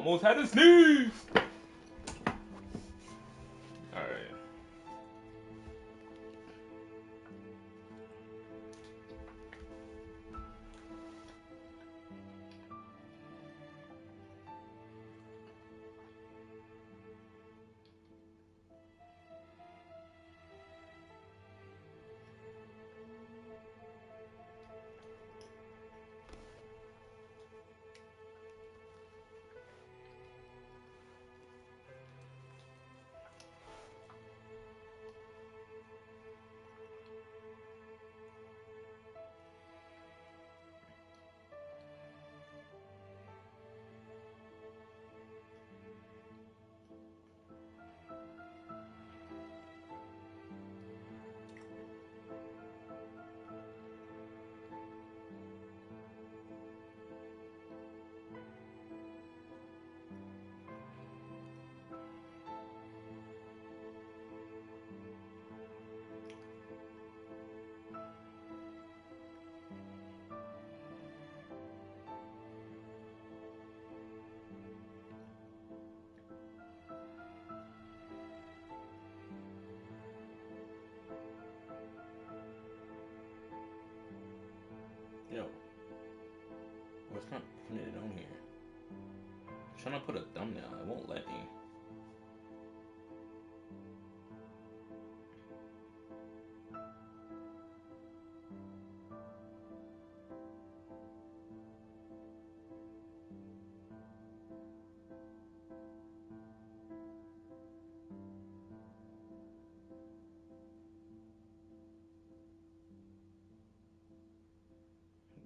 Almost had to sneeze. All right. Yo, what's not putting it on here? I'm trying to put a thumbnail. It won't let me.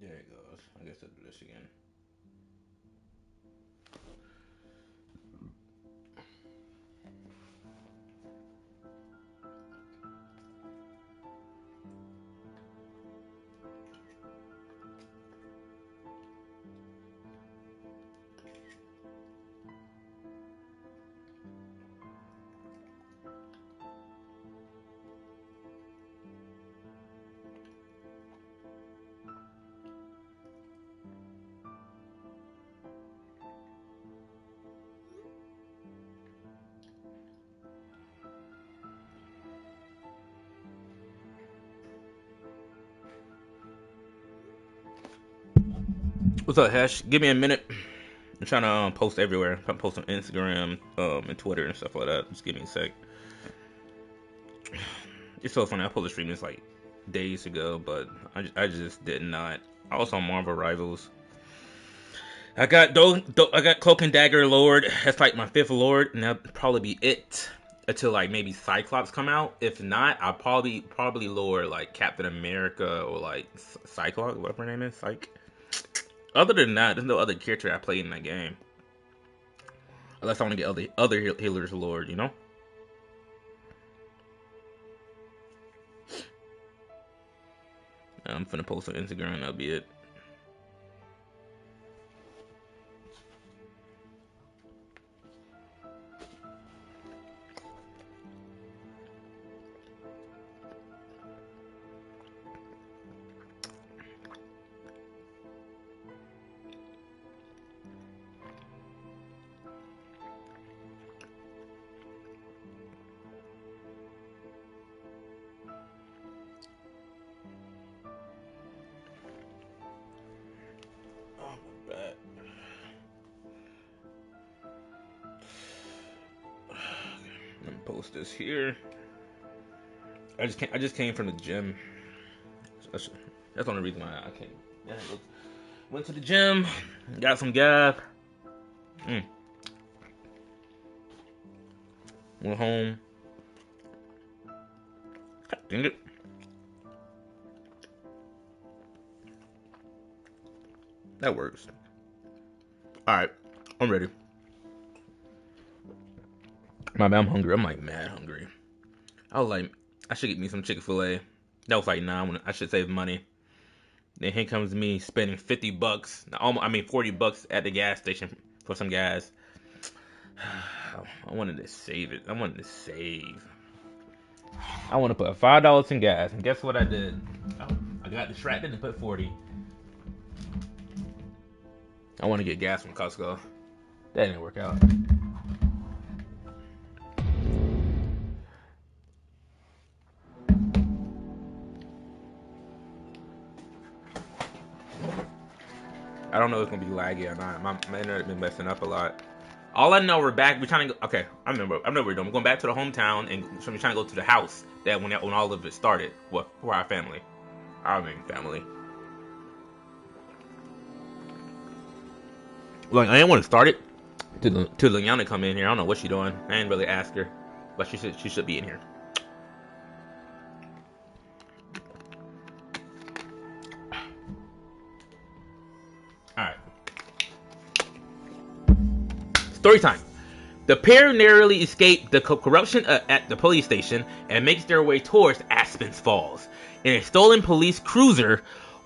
There it goes. I guess I'll do this again. What's up, Hash? Give me a minute. I'm trying to post everywhere. I'm post on Instagram, and Twitter and stuff like that. Just give me a sec. It's so funny. I posted a stream this like days ago, but I just did not. I was on Marvel Rivals. I got I got Cloak and Dagger Lord. That's like my 5th Lord, and that'll probably be it until like maybe Cyclops come out. If not, I'll probably lure like Captain America or like Cyclops, whatever her name is, Other than that, there's no other character I play in that game. Unless I want to get other healers Lord, you know? I'm finna post on Instagram and that'll be it. Let me post this here. I just came from the gym. That's the only reason why I came. Yeah, went to the gym, got some gas. Went home. Dang it. That works. Alright, I'm ready. My bad, I'm hungry. I'm like mad hungry. I was like, I should get me some Chick-fil-A. That was like, nah, I should save money. Then here comes me spending $50. I mean $40 at the gas station for some gas. I wanted to save it. I wanted to save. I want to put $5 in gas, and guess what I did? I got distracted and put 40. I want to get gas from Costco. That didn't work out. I don't know if it's gonna be laggy or not. My internet been messing up a lot. All I know, we're back. We're trying to go. Okay, I remember what we're doing. We're going back to the hometown, and so we're trying to go to the house that when all of it started. What for our family? Our main family. Like I didn't want to start it to Liana come in here. I don't know what she's doing. I didn't really ask her, but she should be in here. All right. Story time. The pair narrowly escape the corruption at the police station and makes their way towards Aspen's Falls. In a stolen police cruiser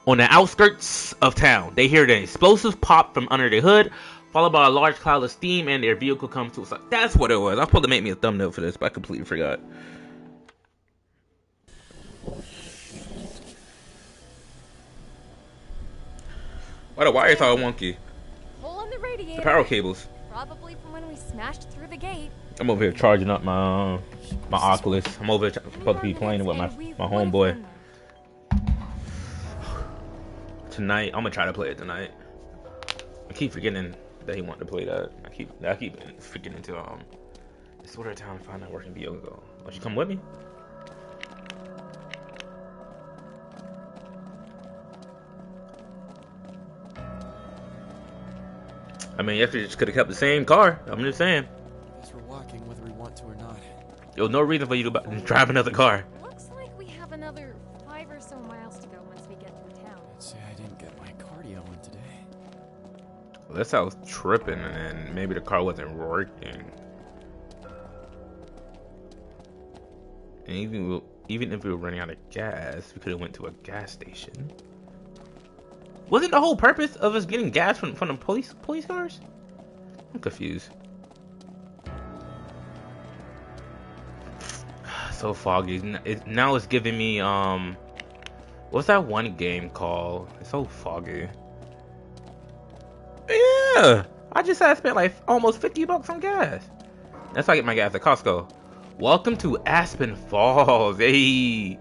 on the outskirts of town, they hear an explosive pop from under the hood, followed by a large cloud of steam, and their vehicle comes to a stop. That's what it was. I was supposed to make me a thumbnail for this, but I completely forgot. Why the wires all wonky? Hole in the radiator. The power cables. Probably from when we smashed through the gate. I'm over here charging up my Oculus. I'm over here supposed to be playing with my homeboy. Tonight, I'm gonna try to play it tonight. I keep forgetting that he wanted to play that. I keep forgetting to it's order time to find out working vehicle. Won't you come with me? I mean, yesterday just could have kept the same car. I'm just saying. Guess we're walking whether we want to or not. There was no reason for you to drive another car. Looks like we have another 5 or so miles to go once we get through town. I'd say I didn't get my cardio in today. Well, that's how I was tripping, and maybe the car wasn't working. And even if we were running out of gas, we could have went to a gas station. Wasn't the whole purpose of us getting gas from the police cars? I'm confused. So foggy. Now it's giving me what's that one game called? It's so foggy. Yeah, I just had spent like almost $50 on gas. That's why I get my gas at Costco. Welcome to Aspen Falls. Hey,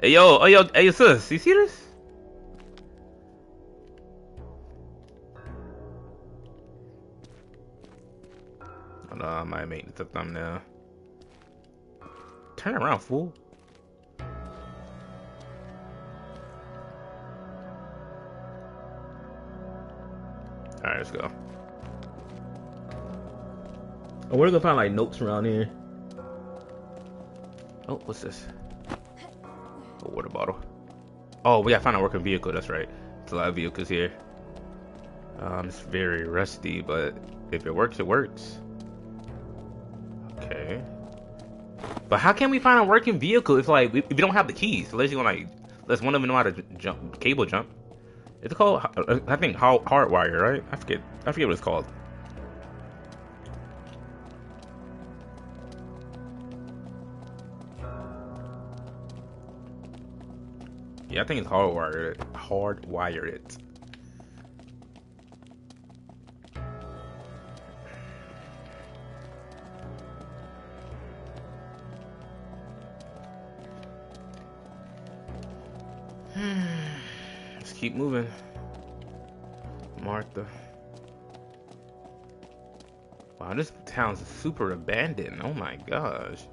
hey, sis, you see this? Oh, no, I might make the thumbnail. Turn around, fool. Alright, let's go. Oh, we're gonna find like notes around here. Oh, what's this? A water bottle. Oh, we gotta find a working vehicle, that's right. There's a lot of vehicles here. It's very rusty, but if it works, it works. Okay. But how can we find a working vehicle if like if we don't have the keys? Unless you want unless one of them know how to jump, cable jump. It's called, I think, hardwire, right? I forget what it's called. Yeah, I think it's hardwired. Hardwired it. Let's keep moving. Martha. Wow, this town's super abandoned. Oh my gosh.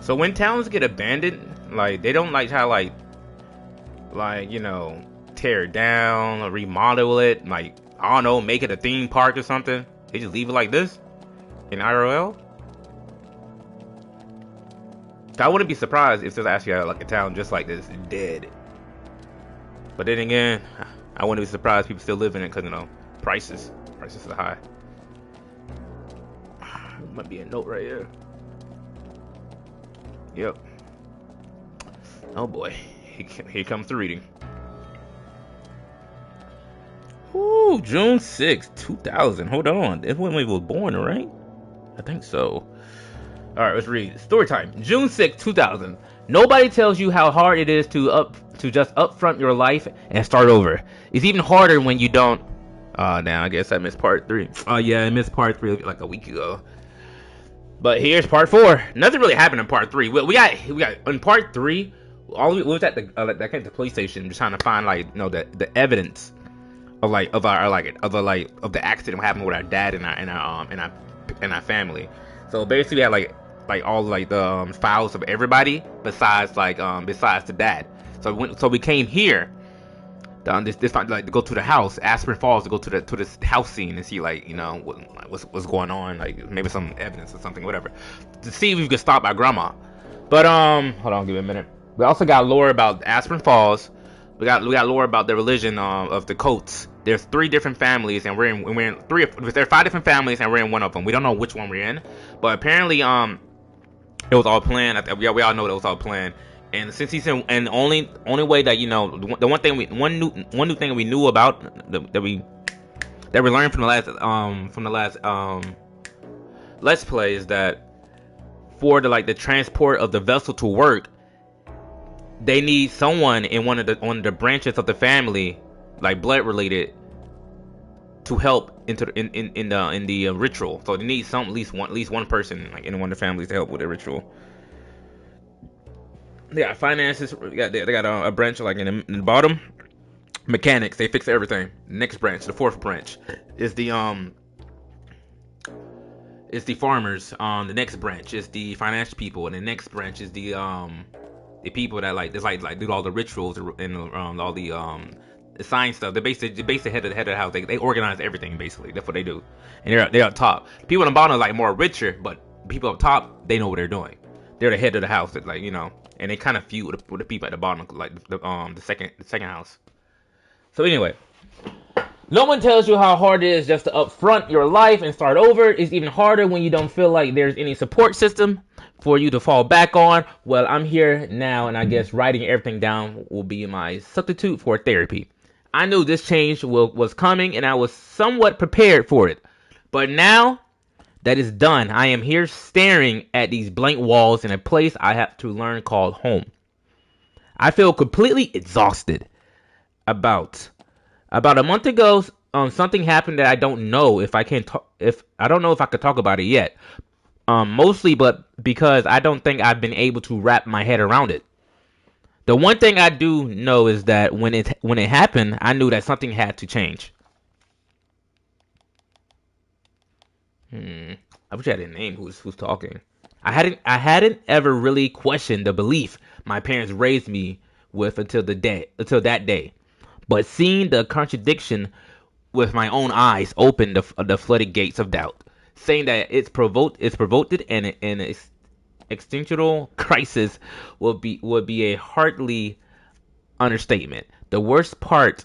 So when towns get abandoned, like they don't like how like you know, tear it down or remodel it, like I don't know, make it a theme park or something. They just leave it like this in IRL. I wouldn't be surprised if there's actually like a town just like this dead. But then again, I wouldn't be surprised people still live in it because you know prices are high. Might be a note right here. Yep. Oh boy, here comes the reading. Ooh, June 6th, 2000. Hold on. That's when we were born, right? I think so. Alright, let's read. Story time. June 6th, 2000. Nobody tells you how hard it is to just upfront your life and start over. It's even harder when you don't. Now I guess I missed part 3. Oh yeah, I missed part 3 like a week ago. But here's part 4. Nothing really happened in part 3. We got in part 3. We was at the police station just trying to find the evidence of the accident what happened with our dad and our family. So basically we had all the files of everybody besides the dad. So we came here to go to the house, Aspen Falls, to go to this house scene and see what's going on, maybe some evidence or something, whatever, to see if we could stop our grandma. But hold on, give me a minute. We also got lore about Aspen Falls. We got lore about the religion of the Coates. There's 3 different families, and we're in 3. There are 5 different families, and we're in one of them. We don't know which one we're in, but apparently it was all planned. We all know that it was all planned. And since he's in, and the only way that the one new thing we knew about that we learned from the last let's play is that for the transport of the vessel to work, they need someone in one of the branches of the family, blood related, to help in the ritual. So they need at least one person in one of the families to help with the ritual. They got finances. They got a branch in the bottom. Mechanics. They fix everything. Next branch, the 4th branch, is the farmers. The next branch is the financial people, and the next branch is the people that do all the rituals and all the science stuff. They basically head of the house. They organize everything basically. That's what they do, and they're up top. People on the bottom are more richer, but people up top, they know what they're doing. They're the head of the house. And they kind of feud with the people at the bottom, the second house. So anyway, no one tells you how hard it is just to upfront your life and start over. It's even harder when you don't feel like there's any support system for you to fall back on. Well, I'm here now, and I guess writing everything down will be my substitute for therapy. I knew this change was coming, and I was somewhat prepared for it. But now that is done, I am here staring at these blank walls in a place I have to learn called home. I feel completely exhausted. About a month ago, something happened that I don't know if I can I don't know if I could talk about it yet. Mostly, but because I don't think I've been able to wrap my head around it. The one thing I do know is that when it happened, I knew that something had to change. I wish I had a name who's talking. I hadn't ever really questioned the belief my parents raised me with until that day. But seeing the contradiction with my own eyes opened the flooded gates of doubt, saying that it's provoked an existential crisis would be a hardly understatement. The worst part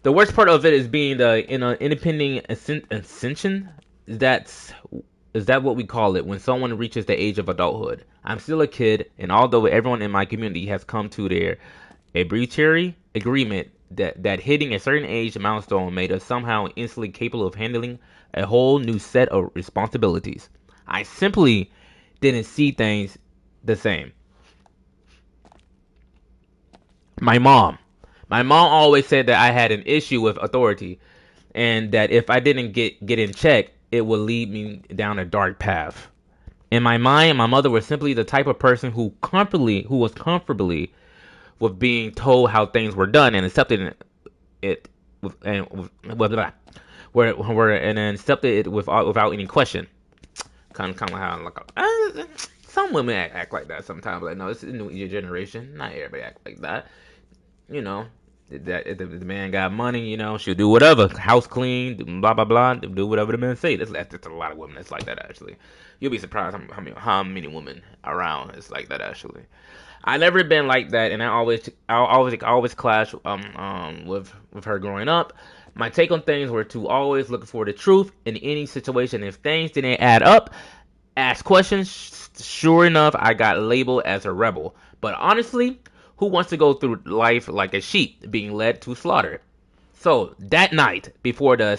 of it is being independent ascension. Is that what we call it when someone reaches the age of adulthood? I'm still a kid, and although everyone in my community has come to their arbitrary agreement that hitting a certain age milestone made us somehow instantly capable of handling a whole new set of responsibilities, I simply didn't see things the same. My mom always said that I had an issue with authority, and that if I didn't get in check, it would lead me down a dark path. In my mind, my mother was simply the type of person who was comfortably with being told how things were done and accepted it without any question. Kind of how some women act like that sometimes. No, it's a new generation. Not everybody act like that. That if the man got money, she'll do whatever. House clean, blah blah blah. Do whatever the man say. That's a lot of women that's like that actually. You'll be surprised how many women around is like that actually. I never been like that, and I always clash with her growing up. My take on things were to always look for the truth in any situation. If things didn't add up, ask questions. Sure enough, I got labeled as a rebel. But honestly, who wants to go through life like a sheep being led to slaughter? So that night before the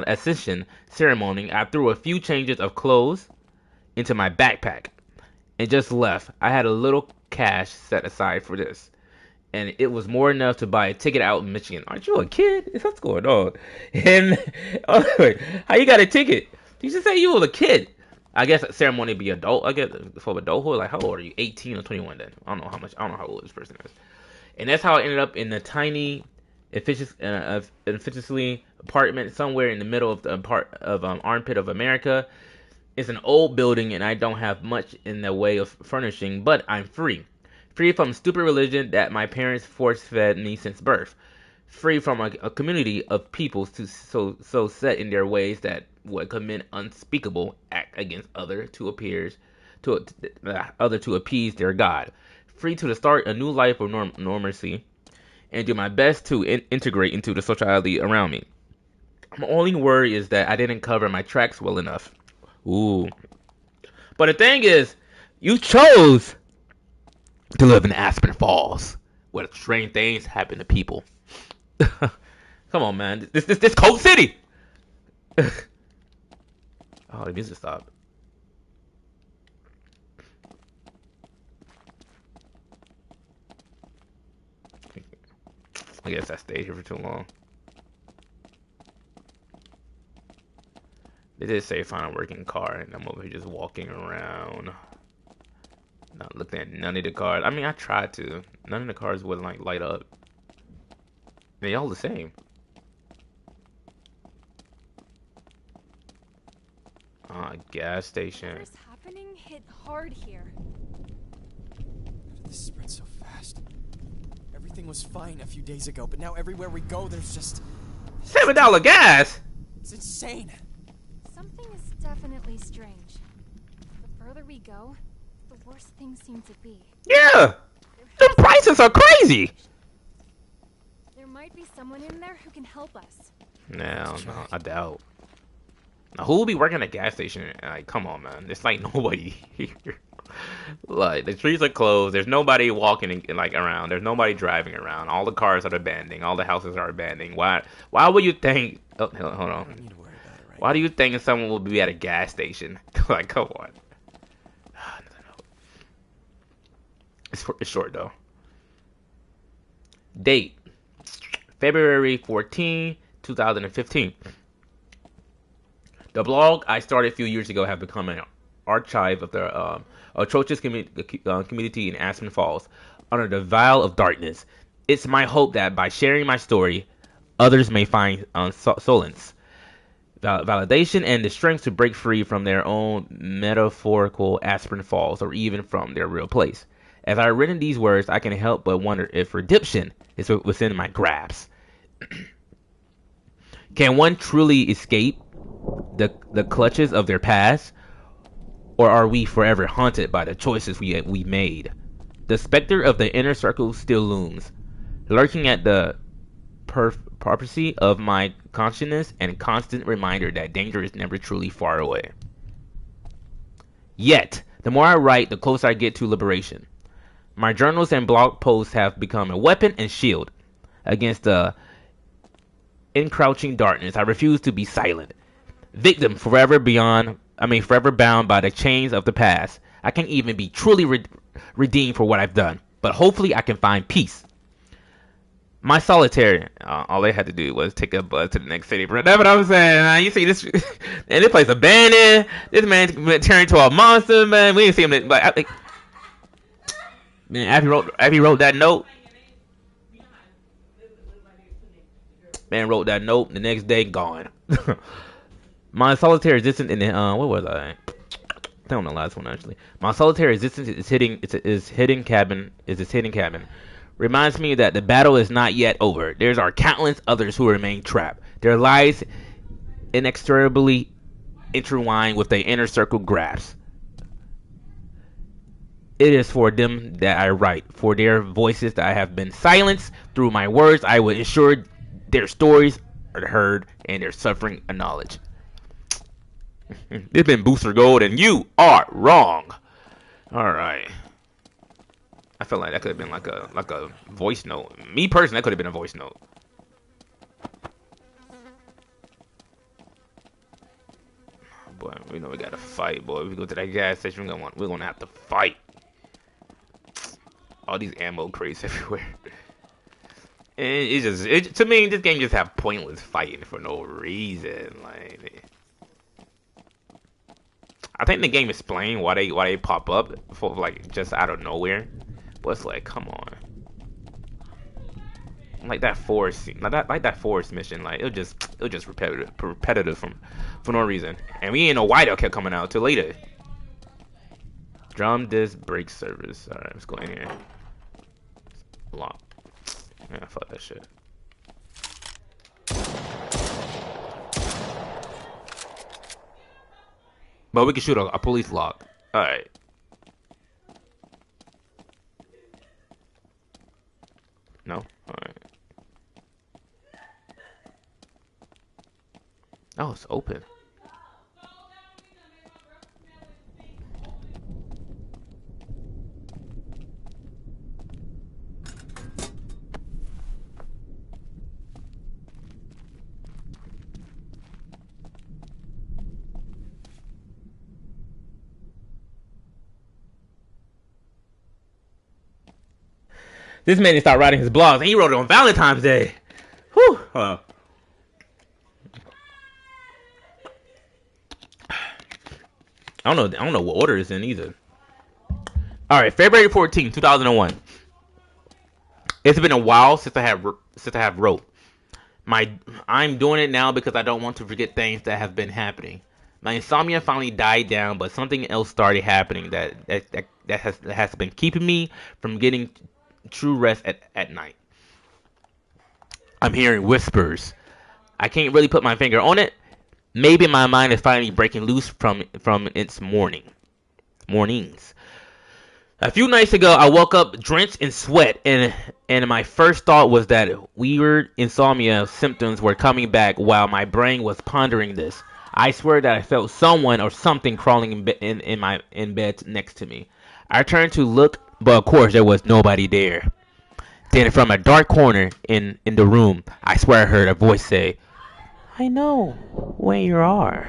ascension ceremony, I threw a few changes of clothes into my backpack and just left. I had a little cash set aside for this, and it was more enough to buy a ticket out in Michigan. Aren't you a kid? What's going on? And how you got a ticket? You should say you were a kid. I guess a ceremony be adult. I guess for adulthood. Like, how old are you? 18 or 21? Then I don't know how much. I don't know how old this person is. And that's how I ended up in the tiny, efficiently apartment somewhere in the middle of the armpit of America. It's an old building, and I don't have much in the way of furnishing, but I'm free. Free from stupid religion that my parents force-fed me since birth. Free from a community of people so set in their ways that would commit unspeakable act against other to appease their God. Free to start a new life of normalcy and do my best to integrate into the society around me. My only worry is that I didn't cover my tracks well enough. Ooh. But the thing is, you chose to live in Aspen Falls, where strange things happen to people. Come on, man. This Cold City. Oh, the music stopped. I guess I stayed here for too long. They did say find a working car, and I'm over here just walking around, not looking at none of the cars. I mean, I tried to. None of the cars would like light up. They all the same. Gas station. Whatever's happening hit hard here. How did this spread so fast? Everything was fine a few days ago, but now everywhere we go, there's just... $7 gas? It's insane. Something is definitely strange. The further we go, the worse things seem to be. Yeah! The prices are crazy! There might be someone in there who can help us. No, I doubt. Now, who will be working at a gas station? Like, come on, man. There's like nobody here. Like, the streets are closed. There's nobody walking like around. There's nobody driving around. All the cars are abandoning. All the houses are abandoning. Why would you think... Oh, hold on. I don't need to worry about it right Why do you think someone will be at a gas station? Like, come on. It's short, though. Date. February 14, 2015. The blog I started a few years ago have become an archive of the atrocious community in Aspen Falls under the veil of darkness. It's my hope that by sharing my story, others may find solace, validation, and the strength to break free from their own metaphorical Aspen Falls or even from their real place. As I written these words, I can help but wonder if redemption is within my grasp. Can one truly escape the clutches of their past, or are we forever haunted by the choices we made? The specter of the inner circle still looms, lurking at the periphery of my consciousness, and constant reminder that danger is never truly far away. Yet, the more I write, the closer I get to liberation. My journals and blog posts have become a weapon and shield against the encroaching darkness. I refuse to be silent. Victim, forever bound by the chains of the past. I can't even be truly redeemed for what I've done, but hopefully I can find peace. My solitary, all they had to do was take a bus to the next city. Bro, that's what I'm saying. You see this, and this place abandoned. This man turned into a monster, man. We didn't see him, but man, after he wrote that note, man wrote that note. The next day, gone. My solitary existence in the what was I? I don't know the last one actually. My solitary existence is his hidden cabin. Reminds me that the battle is not yet over. There's are countless others who remain trapped. Their lives inextricably intertwined with the inner circle grasp. It is for them that I write, for their voices that I have been silenced. Through my words, I will ensure their stories are heard and their suffering acknowledged. It's been Booster Gold, and you are wrong. All right. I feel like that could have been like a voice note. Me personally, that could have been a voice note. boy. We know we gotta fight, boy. We go to that gas station. We're gonna have to fight. All these ammo crates everywhere. And to me, this game just have pointless fighting for no reason. Like, I think the game explained why they pop up for like just out of nowhere. But it's like, come on. Like that forest, like that forest mission, like it was just repetitive for no reason, and we didn't know why that kept coming out till later. Drum disc brake service. All right, let's go in here. Lock. Yeah, fuck that shit. But we can shoot a police lock. All right. No. All right. Oh, it's open. This man didn't start writing his blogs, and he wrote it on Valentine's Day. Whew. I don't know what order it's in either. All right, February 14, 2001. It's been a while since I have wrote. I'm doing it now because I don't want to forget things that have been happening. My insomnia finally died down, but something else started happening that has been keeping me from getting true rest at night. I'm hearing whispers. I can't really put my finger on it. Maybe my mind is finally breaking loose from its mornings. A few nights ago, I woke up drenched in sweat, and my first thought was that weird insomnia symptoms were coming back while my brain was pondering this. I swear that I felt someone or something crawling in bed next to me. I turned to look, but of course there was nobody there. Then from a dark corner in the room, I swear I heard a voice say, "I know where you are."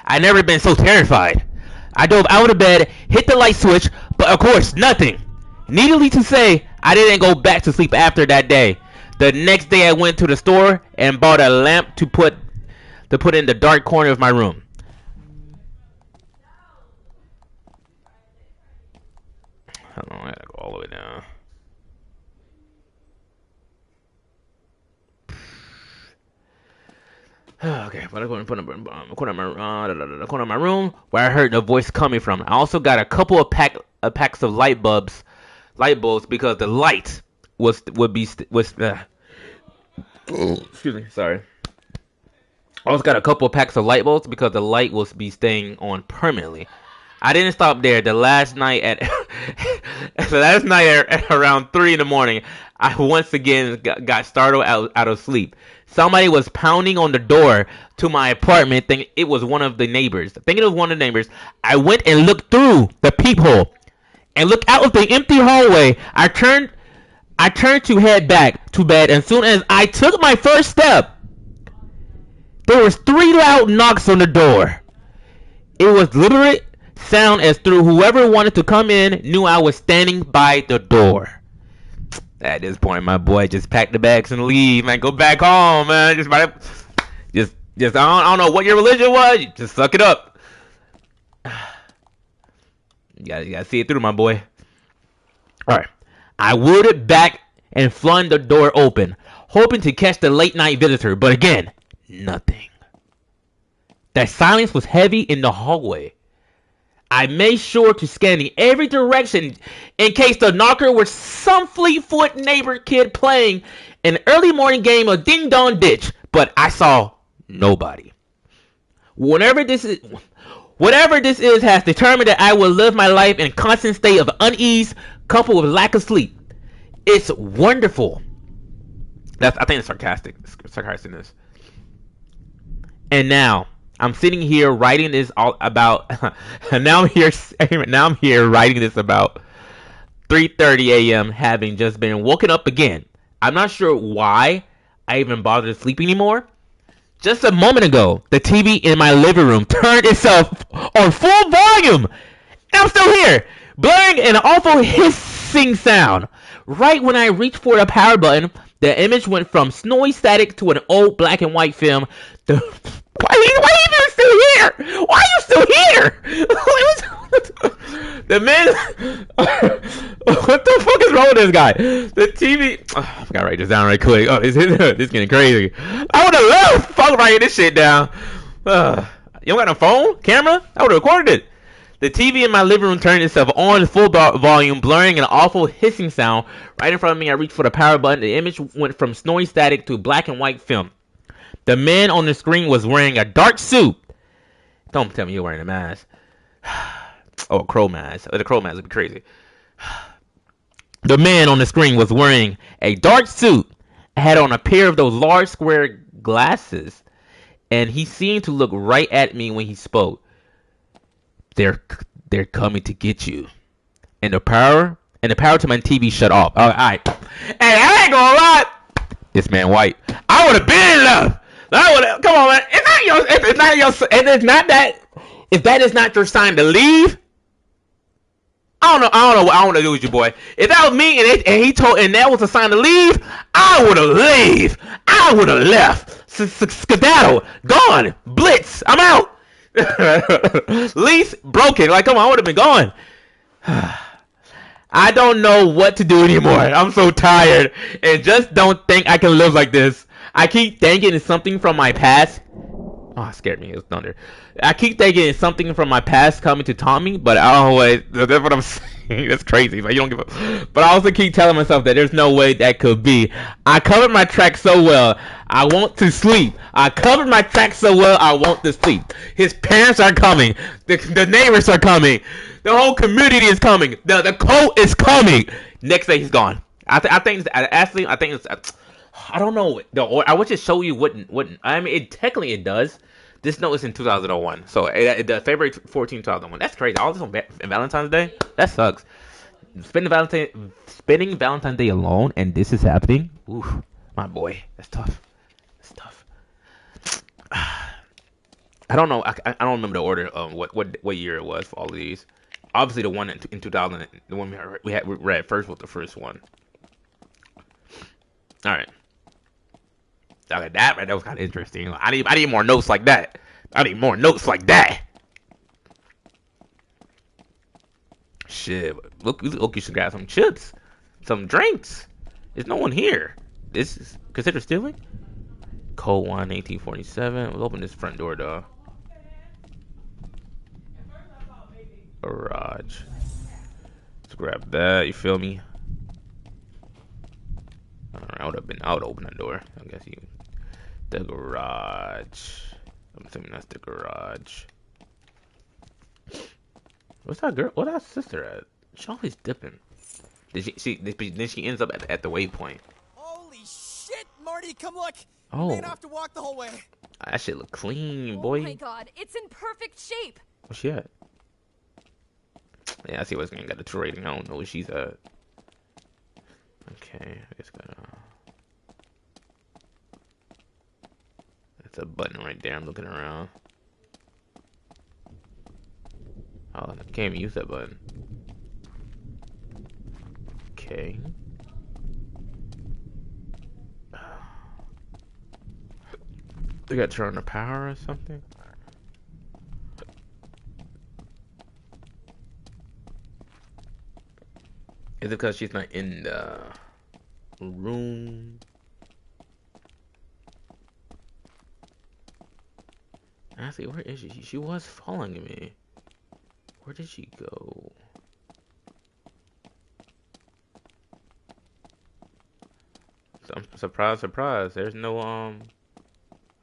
I'd never been so terrified. I dove out of bed, hit the light switch, but of course nothing. Needless to say, I didn't go back to sleep after that day. The next day I went to the store and bought a lamp to put in the dark corner of my room. Hold on, I gotta go all the way down. Okay, but I'm going to put the corner of my room where I heard the voice coming from. I also got a couple of packs of light bulbs because the light would be excuse me, sorry. I also got a couple of packs of light bulbs because the light will be staying on permanently. I didn't stop there. The last night at around 3 in the morning, I once again got startled out of sleep. Somebody was pounding on the door to my apartment, thinking it was one of the neighbors. I went and looked through the peephole and looked out of the empty hallway. I turned to head back to bed. As soon as I took my first step, there was 3 loud knocks on the door. It was deliberate sound as through whoever wanted to come in knew I was standing by the door. At this point, my boy just packed the bags and leave, man. Go back home, man. Just I don't know what your religion was. You just suck it up. You gotta see it through, my boy. All right. I wheeled it back and flung the door open, hoping to catch the late night visitor, but again, nothing. That silence was heavy in the hallway. I made sure to scan in every direction in case the knocker was some Fleetfoot neighbor kid playing an early morning game of Ding Dong Ditch, but I saw nobody. Whatever this is has determined that I will live my life in a constant state of unease coupled with lack of sleep. It's wonderful. I think it's sarcasticness. And now I'm sitting here writing this all about. now I'm here writing this about 3:30 a.m. having just been woken up again. I'm not sure why I even bother to sleep anymore. Just a moment ago, the TV in my living room turned itself on full volume. And I'm still here, blaring an awful hissing sound. Right when I reached for the power button, the image went from snowy static to an old black and white film. Why are you still here? Why are you still here? The man. What the fuck is wrong with this guy? The TV. Oh, I gotta write this down right quick. Oh, this is getting crazy. I would have loved fuck writing this shit down. You don't got a phone? Camera? I would have recorded it. The TV in my living room turned itself on full volume, blurring an awful hissing sound. Right in front of me, I reached for the power button. The image went from snowy static to black and white film. The man on the screen was wearing a dark suit. Don't tell me you're wearing a mask. Oh, a crow mask. The crow mask would be crazy. The man on the screen was wearing a dark suit, had on a pair of those large square glasses, and he seemed to look right at me when he spoke. They're coming to get you. And the power to my TV shut off. All right. And I ain't gonna lie. This man white. I would have been in love. Come on, man. If that is not your sign to leave, I don't know what I want to do with you, boy. If that was me and that was a sign to leave, I would have left. I would have left. Skedaddle. Gone. Blitz. I'm out. Lease broken. Like, come on, I would have been gone. I don't know what to do anymore. I'm so tired and just don't think I can live like this. I keep thinking it's something from my past. Oh, it scared me. It was thunder. I keep thinking it's something from my past coming to taunt me, but I always, that's what I'm saying. That's crazy. Like, you don't give a, but I also keep telling myself that there's no way that could be. I covered my tracks so well. I want to sleep. I covered my tracks so well. I want to sleep. His parents are coming. The neighbors are coming. The whole community is coming. The cult is coming. Next day he's gone. I think it's I don't know. I wish it show you wouldn't. I mean, technically it does. This note is in 2001, so it does February 14, 2001. That's crazy. All this on Valentine's Day. That sucks. Spending Valentine's Day alone, and this is happening. Ooh, my boy, that's tough. That's tough. I don't know. I don't remember the order of what year it was for all of these. Obviously, the one in 2000, the one we read first was the first one. All right. Okay, that was kind of interesting. I need more notes like that. I need more notes like that. Shit, look, you should grab some chips, some drinks. There's no one here. This is considered stealing. Code 1, 1847. We'll open this front door, though. Garage. Let's grab that. You feel me? Alright, I would open that door. I guess you. The garage. I'm assuming that's the garage. What's that girl? What's that sister at? She's always dipping. Then she ends up at the waypoint. Holy shit, Marty, come look. Oh. You may have to walk the whole way. That shit look clean, boy. Oh my god, it's in perfect shape. Where's she at? Yeah, I see what's gonna get the true rating. I don't know where she's at. Okay, I guess gotta. That's a button right there. I'm looking around. Oh, I can't even use that button. Okay. They got to turn on the power or something. Is it because she's not in the room? Honestly, where is she? She was following me. Where did she go? Surprise, surprise. There's no, oh,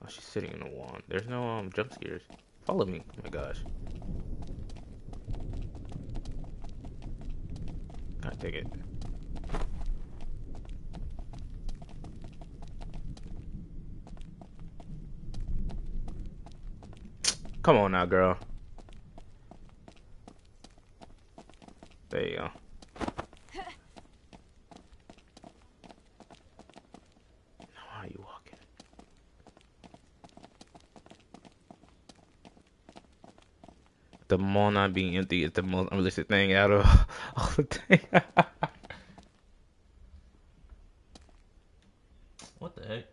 she's sitting in the wand. There's no, jump scares. Follow me. Oh my gosh. I take it. Come on now, girl. There you go. How are you walking? The mall not being empty is the most unrealistic thing out of all the things. What the heck?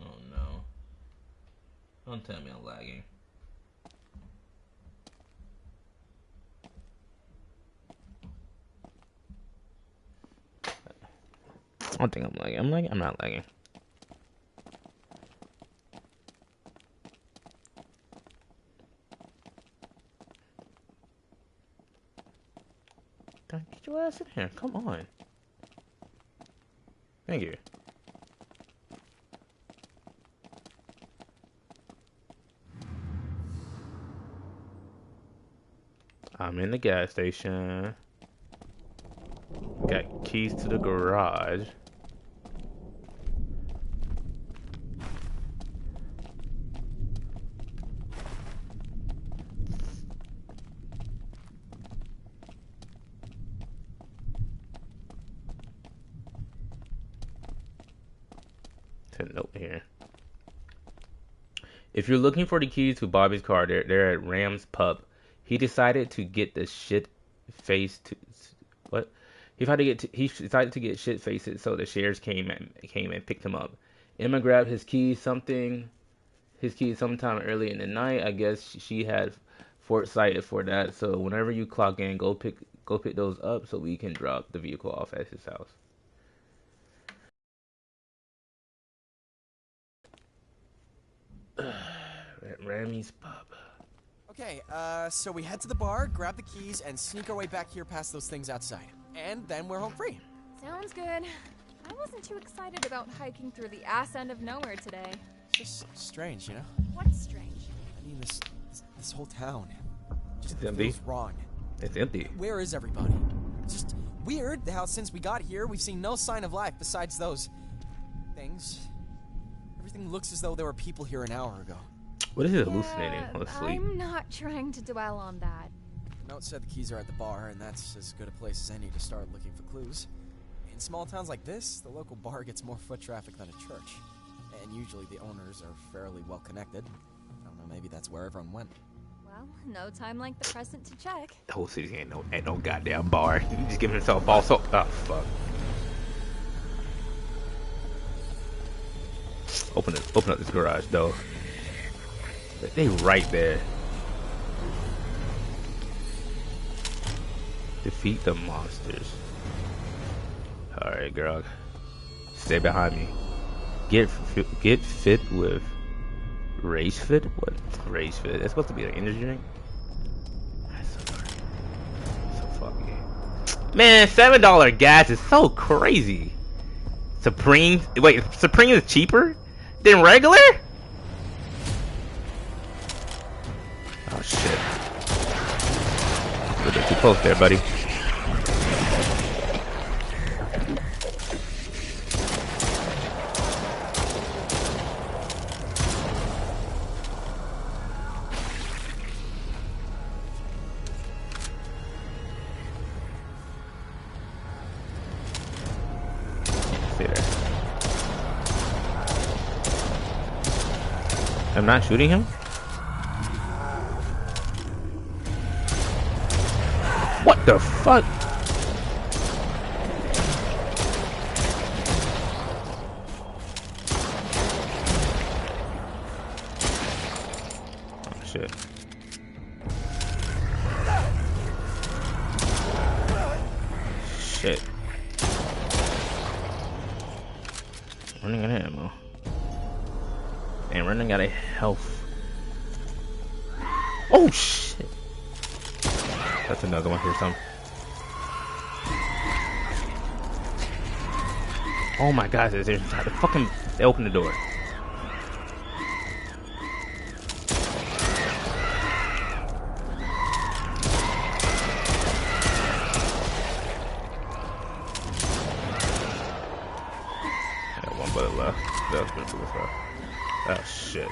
Oh no. Don't tell me I'm lagging. I don't think I'm lagging. I'm lagging? I'm not lagging. Get your ass in here. Come on. Thank you. I'm in the gas station. Got keys to the garage. A note here. If you're looking for the keys to Bobby's car, they're at Ram's pub. He decided to get the shit faced to what? He decided to get shit faced, so the sheriffs came and picked him up. Emma grabbed his keys sometime early in the night. I guess she had foresight for that. So whenever you clock in, go pick those up so we can drop the vehicle off at his house. Ramy's pub. Okay, so we head to the bar, grab the keys, and sneak our way back here past those things outside. And then we're home free. Sounds good. I wasn't too excited about hiking through the ass end of nowhere today. It's just strange, you know? What's strange? I mean, this whole town. Just It's empty. feels wrong. It's empty. Where is everybody? It's just weird how since we got here, we've seen no sign of life besides those things. Everything looks as though there were people here an hour ago. What is he hallucinating? Let's sleep. I'm not trying to dwell on that. The note said the keys are at the bar, and that's as good a place as any to start looking for clues. In small towns like this, the local bar gets more foot traffic than a church. And usually the owners are fairly well connected. I don't know, maybe that's where everyone went. Well, no time like the present to check. The whole city ain't no goddamn bar. He just giving himself balls. Oh fuck. Open up this garage though. They right there. Defeat the monsters. Alright, Grog. Stay behind me. Get fit with Race Fit? What? Race Fit? That's supposed to be an energy drink? That's so dark. So fucking. Man, $7 gas is so crazy. Supreme? Wait, Supreme is cheaper than regular? Oh shit. You're a bit too close there, buddy. See there. I'm not shooting him? What the fuck? Oh shit. Shit. Running out of ammo. And running out of health. Oh shit. That's another one here, some. Oh my god, there's inside the fucking. They opened the door. I got one bullet left. That was good bullets left. Oh shit.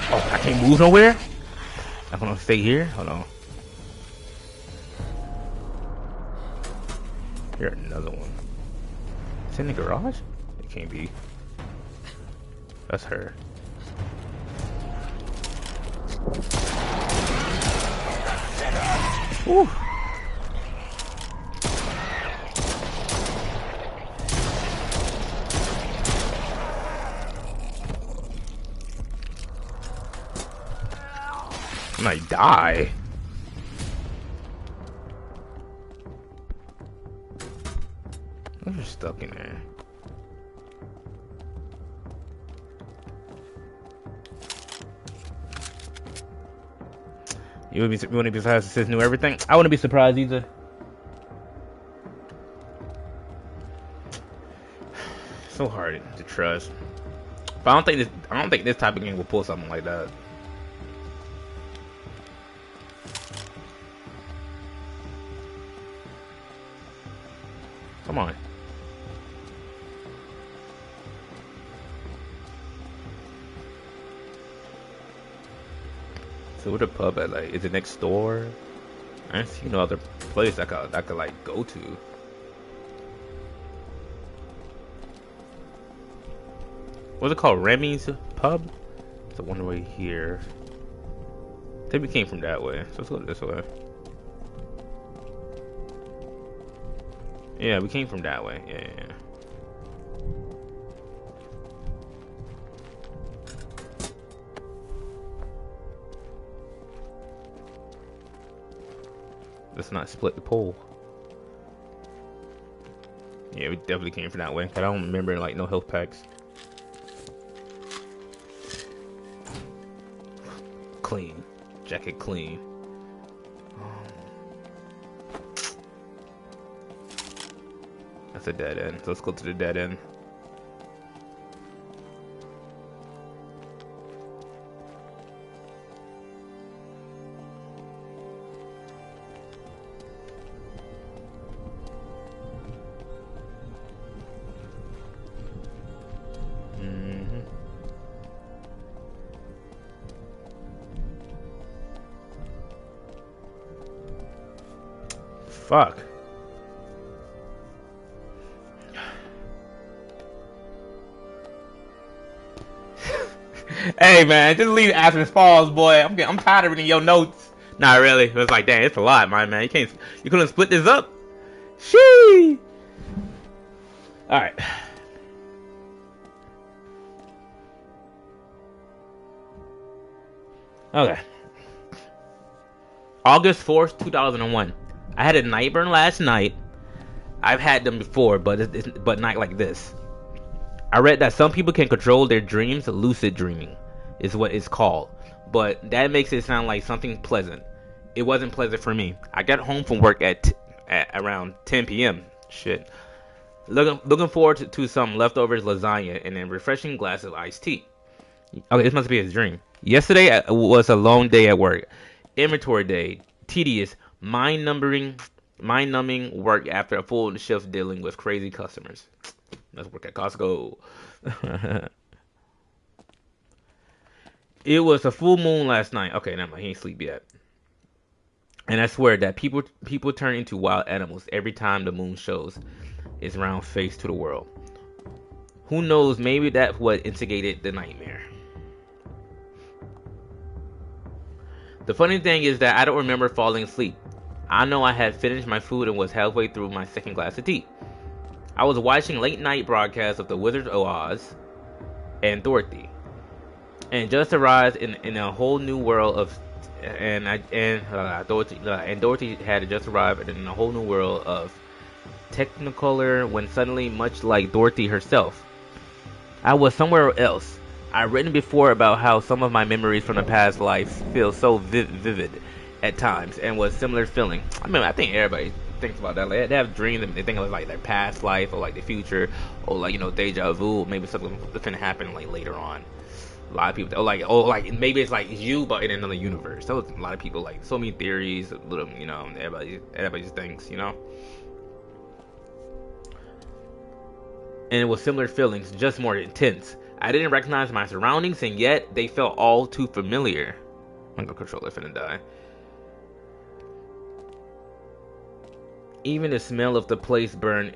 Oh, I can't move nowhere? I'm gonna stay here? Hold on. Here's another one. It's in the garage? It can't be. That's her. Woo. I might die. I'm just stuck in there. You wouldn't be surprised if Sis knew everything? I wouldn't be surprised either. So hard to trust. But I don't think this type of game will pull something like that. Come on. So what the pub at? Like, is it next door? I don't see no other place I could like go to. What's it called? Remy's pub? It's one way here. I think we came from that way, so let's go this way. Yeah, we came from that way. Yeah. Let's not split the pole. Yeah, we definitely came from that way. I don't remember like no health packs. Clean. Jacket clean. That's a dead end. So let's go to the dead end. Fuck. Hey man, just leave after this falls, boy. I'm tired of reading your notes. Not really. It was like, dang, it's a lot, man. You couldn't split this up. Shee. All right. Okay. August 4th, 2001. I had a Nightburn last night. I've had them before, but not like this. I read that some people can control their dreams. Lucid dreaming is what it's called. But that makes it sound like something pleasant. It wasn't pleasant for me. I got home from work at around 10 p.m. Shit. Looking forward to some leftovers lasagna and a refreshing glass of iced tea. Okay, this must be his dream. Yesterday was a long day at work. Inventory day. Tedious, mind-numbing work after a full shift dealing with crazy customers. Let's work at Costco. It was a full moon last night. Okay, never mind. He ain't sleep yet. And I swear that people turn into wild animals every time the moon shows its round face to the world. Who knows? Maybe that's what instigated the nightmare. The funny thing is that I don't remember falling asleep. I know I had finished my food and was halfway through my second glass of tea. I was watching late night broadcasts of The Wizard of Oz and Dorothy, and just arrived in a whole new world of, Dorothy had just arrived in a whole new world of Technicolor when suddenly, much like Dorothy herself, I was somewhere else. I've written before about how some of my memories from the past life feel so vivid at times, and was similar feeling. I mean, I think everybody thinks about that. Like, they have dreams and they think of like their past life or like the future, or like, you know, deja vu. Maybe something that's gonna happen like later on. A lot of people, like maybe it's like you, but in another universe. So a lot of people, like, so many theories. Little, you know, everybody just thinks, you know. And it was similar feelings, just more intense. I didn't recognize my surroundings, and yet they felt all too familiar. I'm gonna control it finna die. Even the smell of the place even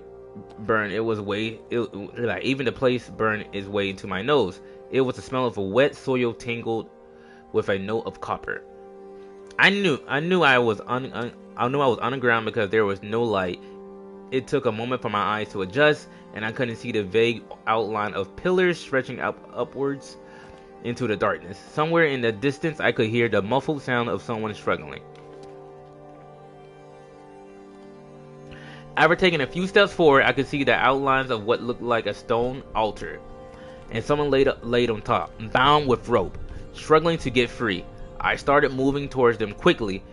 the place burn is way into my nose. It was the smell of a wet soil tangled with a note of copper. I knew I was underground because there was no light. It took a moment for my eyes to adjust, and I couldn't see the vague outline of pillars stretching upwards into the darkness. Somewhere in the distance, I could hear the muffled sound of someone struggling. After taking a few steps forward, I could see the outlines of what looked like a stone altar, and someone laid on top, bound with rope, struggling to get free. I started moving towards them quickly,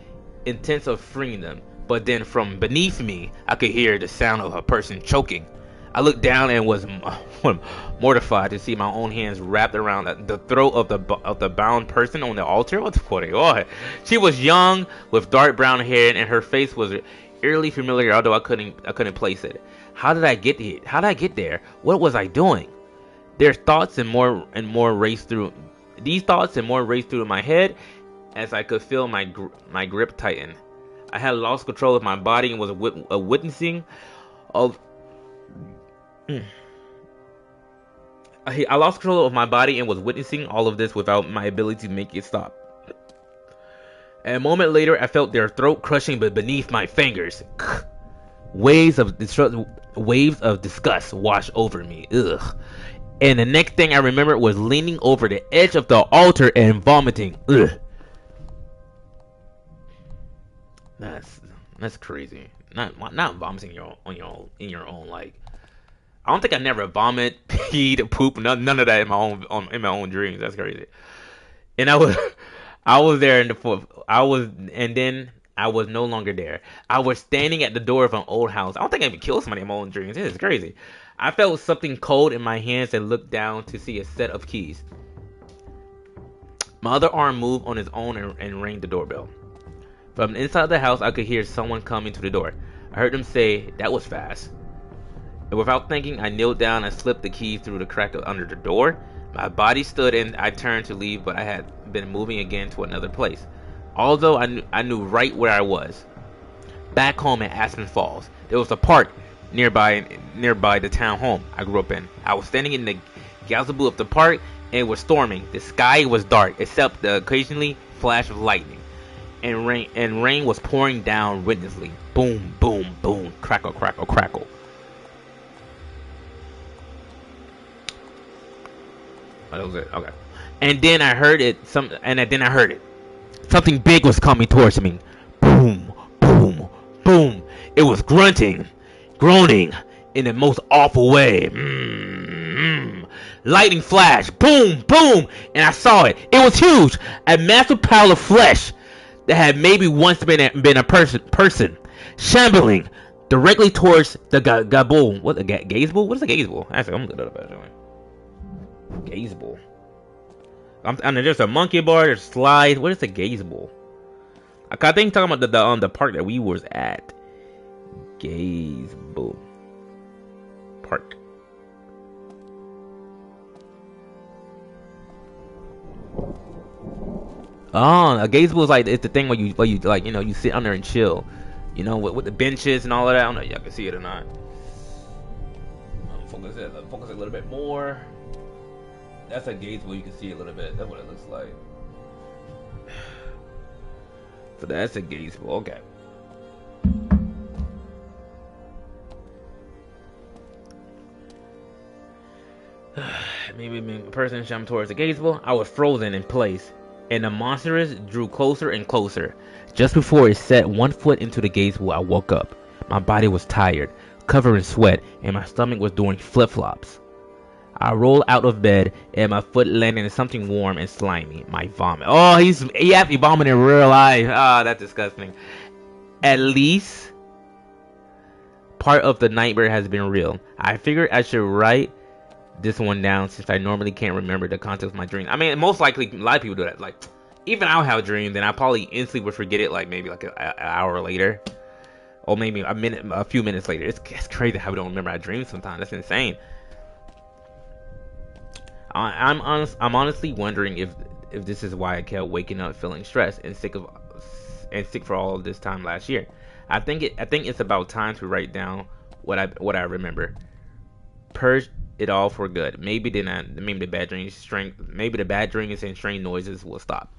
intent of freeing them, but then from beneath me, I could hear the sound of a person choking. I looked down and was mortified to see my own hands wrapped around the throat of the bound person on the altar. What's going on? She was young, with dark brown hair, and her face was eerily familiar, although I couldn't place it. How did I get here? How did I get there? What was I doing? These thoughts and more raced through my head as I could feel my grip tighten. I had lost control of my body and was witnessing of. I lost control of my body and was witnessing all of this without my ability to make it stop. A moment later, I felt their throat crushing beneath my fingers. Waves of disgust washed over me. Ugh. And the next thing I remembered was leaning over the edge of the altar and vomiting. Ugh. That's crazy. Not vomiting in your own like. I don't think I never vomit, peed, poop, none of that in my own dreams. That's crazy. And I was there and then I was no longer there. I was standing at the door of an old house. I don't think I even killed somebody in my own dreams. This is crazy. I felt something cold in my hands and looked down to see a set of keys. My other arm moved on its own and rang the doorbell. From inside the house, I could hear someone coming to the door. I heard them say, "That was fast." And without thinking, I kneeled down and slipped the keys through the crack under the door. My body stood and I turned to leave, but I had been moving again to another place. Although I knew right where I was. Back home in Aspen Falls. There was a park nearby the town home I grew up in. I was standing in the gazebo of the park and it was storming. The sky was dark except the occasionally flash of lightning. And rain was pouring down relentlessly. Boom, boom, boom. Crackle, crackle, crackle. Oh, that was it. Okay. And then I heard it. Something big was coming towards me. Boom, boom, boom. It was grunting, groaning in the most awful way. Lightning flash. Boom, boom. And I saw it. It was huge. A massive pile of flesh that had maybe once been a person shambling directly towards the gazebo. What a gazebo? What is a gazebo? Actually, I'm good at that. Gazebo. I mean, there's a monkey bar, there's slide. What is a gazebo? I think talking about the park that we was at. Gazebo Park. Oh, a gazebo is like it's the thing where you like you sit under and chill, with the benches and all of that. I don't know if y'all can see it or not. Focus it a little bit more. That's a gazebo. You can see it a little bit. That's what it looks like. So that's a gazebo. Okay. Maybe a person jumped towards the gazebo. I was frozen in place, and the monstrous drew closer and closer. Just before it set one foot into the gazebo, I woke up. My body was tired, covered in sweat, and my stomach was doing flip-flops. I rolled out of bed, and my foot landed in something warm and slimy. My vomit. Oh, he actually vomited in real life. Ah, that's disgusting. At least part of the nightmare has been real. I figured I should write this one down since I normally can't remember the context of my dreams. I mean, most likely, a lot of people do that. Like, even I'll have dreams, and I probably instantly would forget it, like maybe like an hour later, or maybe a few minutes later. It's crazy how we don't remember our dreams sometimes. That's insane. I'm honestly wondering if this is why I kept waking up feeling stressed and sick for all of this time last year. I think it's about time to write down what I remember. Purge it all for good. Maybe the bad dreams and strange noises will stop.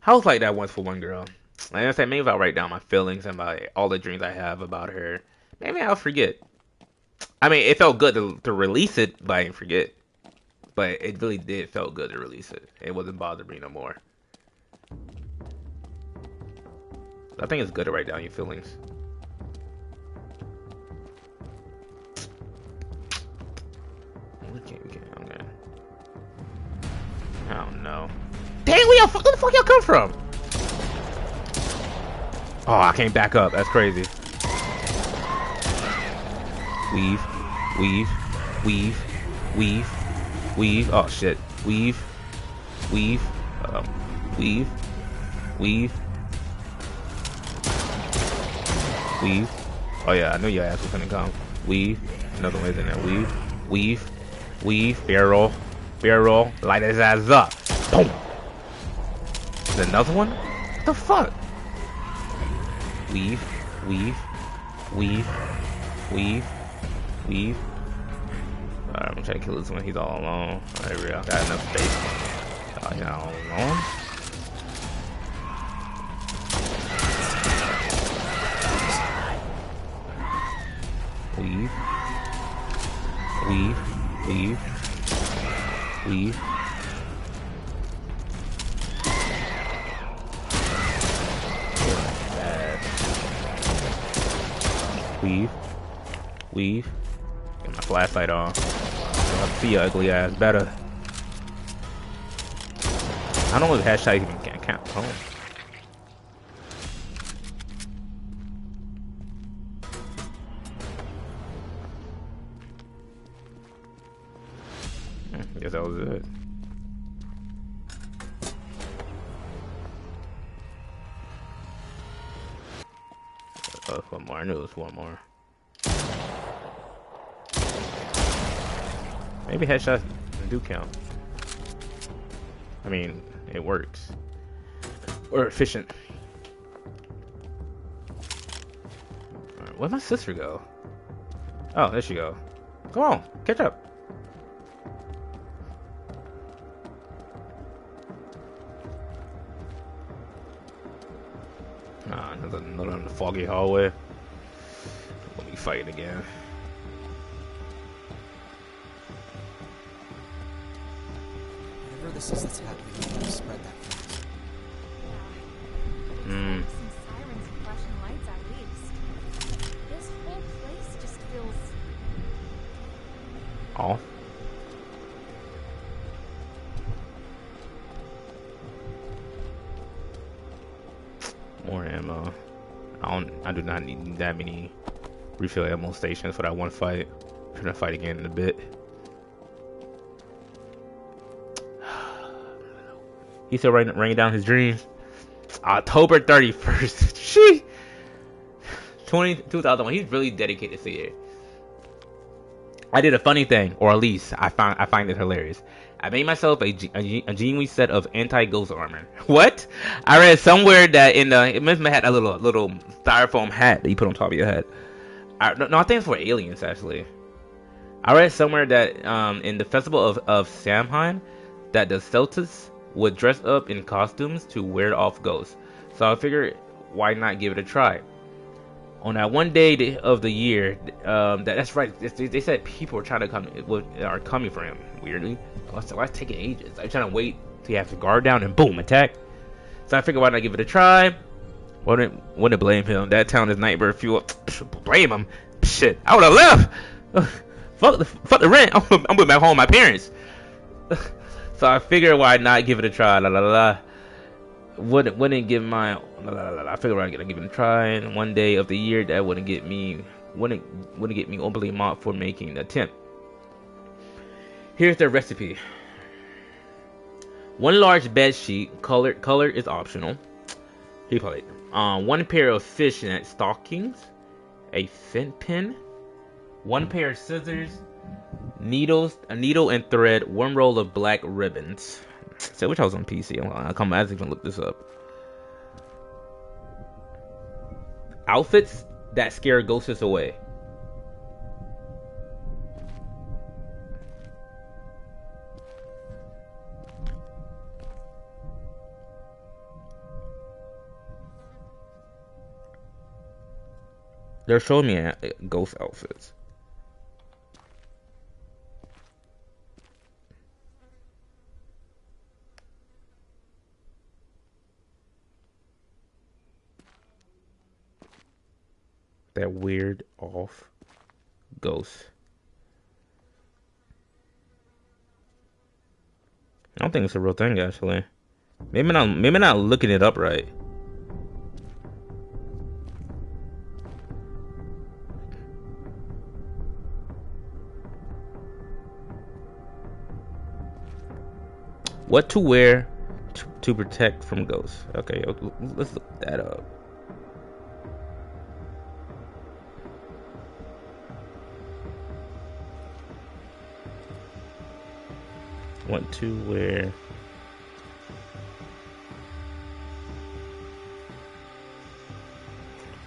I was like that once for one girl. Like I said, maybe if I write down my feelings and all the dreams I have about her, maybe I'll forget. I mean, it felt good to release it, but I didn't forget. But it really did felt good to release it. It wasn't bothering me no more. I think it's good to write down your feelings. Okay. I don't know. Dang, where the fuck y'all come from? Oh, I can't back up. That's crazy. Weave. Oh shit. Weave. Oh yeah, I knew your ass was gonna come. Weave. Another way in there. Weave. Barrel. Light his ass up. Boom. Is there another one? What the fuck? Weave. Alright, I'm gonna try to kill this one. He's all alone. Alright, real. Got enough space. Oh, he's all alone. Weave. Weave. Get my flashlight on. I see your ugly ass better. I don't know if headshot even can count. Oh. Guess that was it. One more. I knew it was one more. Maybe headshots do count. I mean, it works. Or efficient. Right, where'd my sister go? Oh, there she go. Come on, catch up. Another in the foggy hallway. Let me fight again. Whatever this is that's happening, I'm gonna spread that fast. Some sirens and flashing lights at least. This whole place just feels off. More ammo. I do not need that many refill ammo stations for that one fight. I'm gonna fight again in a bit. He's still writing down his dreams. October 31st. She 2001. He's really dedicated to it. I did a funny thing, or at least I find it hilarious. I made myself a genuine set of anti-ghost armor. What? I read somewhere that it must have had a little styrofoam hat that you put on top of your head. No, I think it's for aliens actually. I read somewhere that in the festival of Samhain, that the Celtics would dress up in costumes to ward off ghosts. So I figured, why not give it a try? On that one day of the year, that's right. They said people are coming for him. Weirdly, why it's taking ages? I'm trying to wait till you have to guard down and boom, attack. So I figured, why not give it a try? Wouldn't blame him. That town is nightmare fuel. Blame him. Shit, I would have left. Fuck the rent. I'm going back home with my parents. So I figured, why not give it a try? Wouldn't give my. I figured I'm gonna give it a try. And one day of the year, that wouldn't get me overly mocked for making the attempt. Here's the recipe. One large bed sheet. Color is optional. One pair of fishnet stockings. A scent pin. One pair of scissors. A needle and thread. One roll of black ribbons. So which I was on PC. I was even look this up. outfits that scare ghosts away. They're showing me ghost outfits. That weird off ghost. I don't think it's a real thing, actually. Maybe not looking it up right. What to wear to protect from ghosts? Okay, let's look that up. What to wear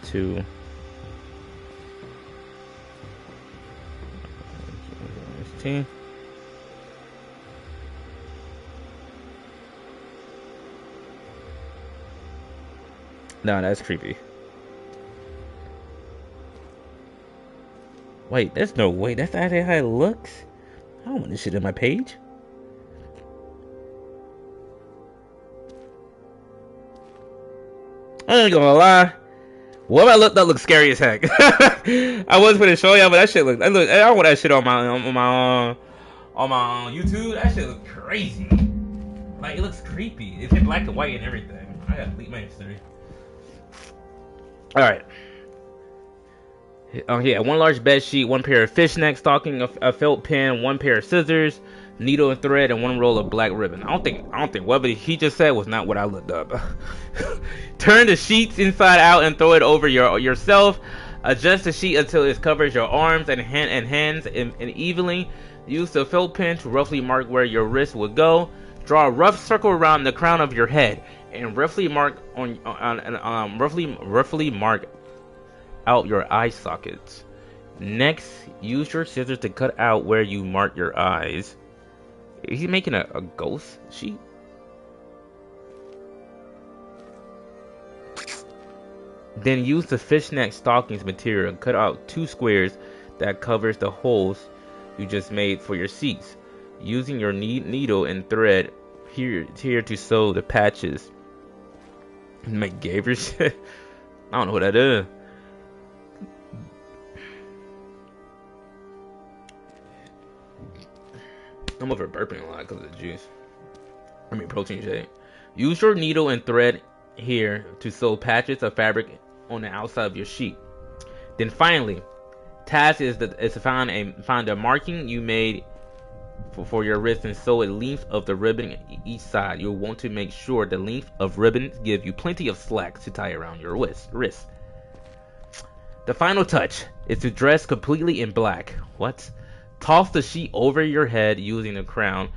to No, that's creepy. Wait, there's no way. That's how it looks? I don't want this shit on my page. I ain't gonna lie. What I look that looks scary as heck. I was gonna show y'all, but that shit I don't want that shit on my YouTube. That shit looks crazy. Like, it looks creepy. It's in black and white and everything. I gotta delete my history. All right. Yeah, one large bed sheet, one pair of fishnet stocking, a felt pen, one pair of scissors, needle and thread, and one roll of black ribbon. I don't think what he just said was not what I looked up. Turn the sheets inside out and throw it over yourself. Adjust the sheet until it covers your arms and hands and evenly. Use the felt pen to roughly mark where your wrist would go. Draw a rough circle around the crown of your head and roughly mark roughly mark out your eye sockets. Next, use your scissors to cut out where you mark your eyes. Is he making a ghost sheet? Then use the fishnet stockings material and cut out 2 squares that covers the holes you just made for your seats. Using your needle and thread here to sew the patches. Make Gaver shit. I don't know what that is. I'm over burping a lot because of the juice. I mean protein shake. Use your needle and thread here to sew patches of fabric on the outside of your sheet. Then finally, task is to find a marking you made for your wrist and sew a length of the ribbon each side. You'll want to make sure the length of ribbon give you plenty of slack to tie around your wrist. The final touch is to dress completely in black. What? Toss the sheet over your head using a crown,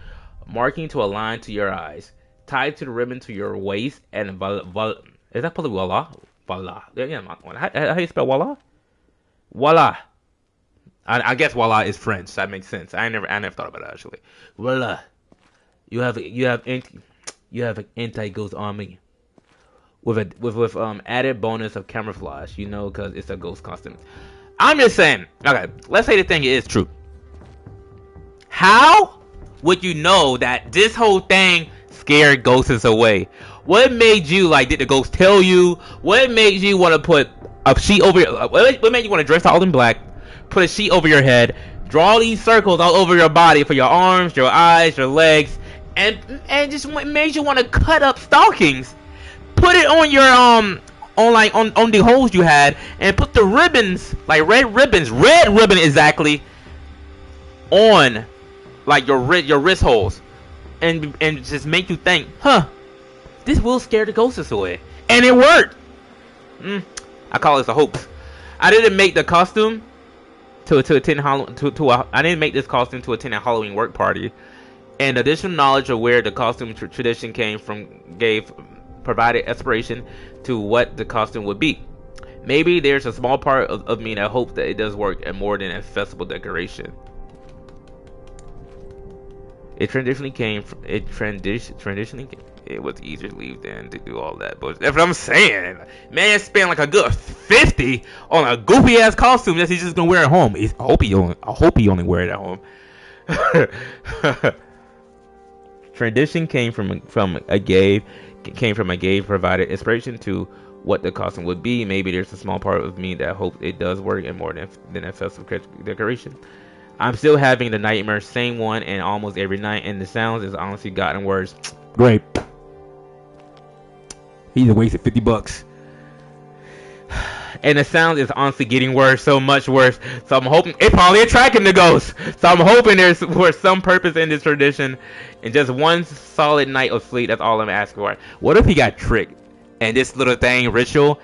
marking to align to your eyes. Tie to the ribbon to your waist and is that probably voila? Voila. Yeah, how do you spell voila? Voila. I guess voila is French. That makes sense. I never thought about it actually. Voila. You have an anti-ghost army with added bonus of camouflage. You know, because it's a ghost costume. I'm just saying. Okay, let's say the thing is true. How would you know that this whole thing scared ghosts away? What made you, like, did the ghost tell you? What made you want to put a sheet over your, what made you want to dress all in black, put a sheet over your head, draw these circles all over your body for your arms, your eyes, your legs, and just what made you want to cut up stockings, put it on your on the holes you had, and put the ribbons, like red ribbon exactly, on like your wrist holes, and just make you think, huh, this will scare the ghosts away, and it worked. I call this a hoax. I didn't make the costume to attend I didn't make this costume to attend a Halloween work party, and additional knowledge of where the costume tradition came from provided inspiration to what the costume would be. Maybe there's a small part of me that hopes that it does work and more than a festival decoration. It traditionally came from, it was easier to leave than to do all that. But that's what I'm saying. Man spent like a good 50 on a goofy ass costume that he's just gonna wear at home. I hope he only wear it at home. Tradition came from a gay provided inspiration to what the costume would be. Maybe there's a small part of me that hopes it does work and more than a festival decoration. I'm still having the nightmare, same one, and almost every night, and the sounds is honestly gotten worse. Great. He's wasted $50. And the sound is honestly getting worse, so much worse. So I'm hoping it's probably attracting the ghosts. So I'm hoping there's some purpose in this tradition, and just one solid night of sleep. That's all I'm asking for. What if he got tricked, and this little thing ritual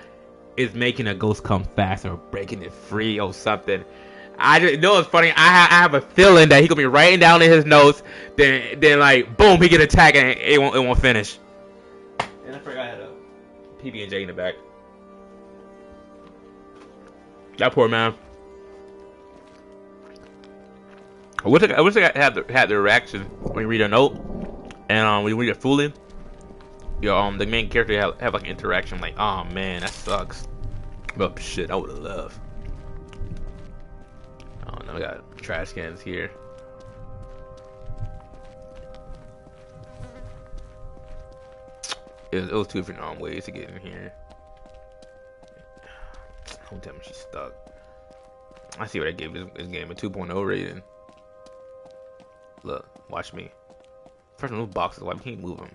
is making a ghost come faster, or breaking it free, or something? I just know it's funny. I have a feeling that he could be writing down in his notes, then like boom, he get attacked and it won't finish. And I forgot I had a PB&J in the back. That poor man. I wish I had the reaction when you read a note, and when you read it fully. The main character have like an interaction like, oh man, that sucks. But shit, I would have loved. Oh no, I got trash cans here. It was two different ways to get in here. Don't tell me she's stuck. I see what I gave this game, a 2.0 rating. Look, watch me. First one, those boxes, why we can't move them?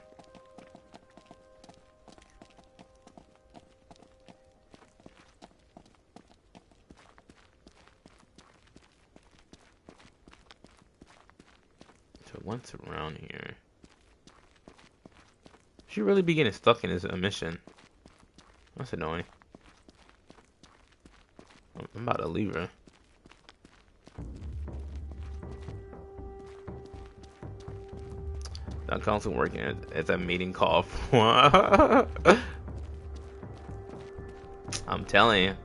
So what's around here? She really be getting stuck in this mission. That's annoying. I'm about to leave her. That constant working as a meeting call. I'm telling you,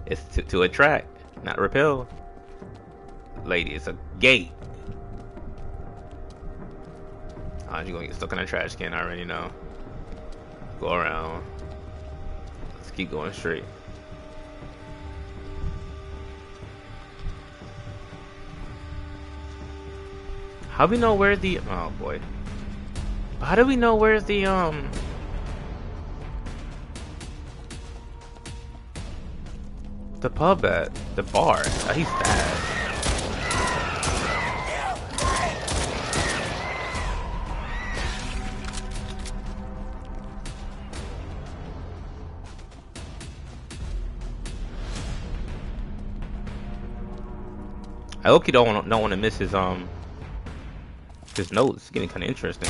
it's to attract, not repel. Lady, it's a gate. Oh, you're gonna get stuck in a trash can, I already know. Go around. Let's keep going straight. How do we know where the... Oh boy. How do we know where the pub at? The bar. Oh, he's bad. I hope you don't want to miss his notes. It's getting kind of interesting.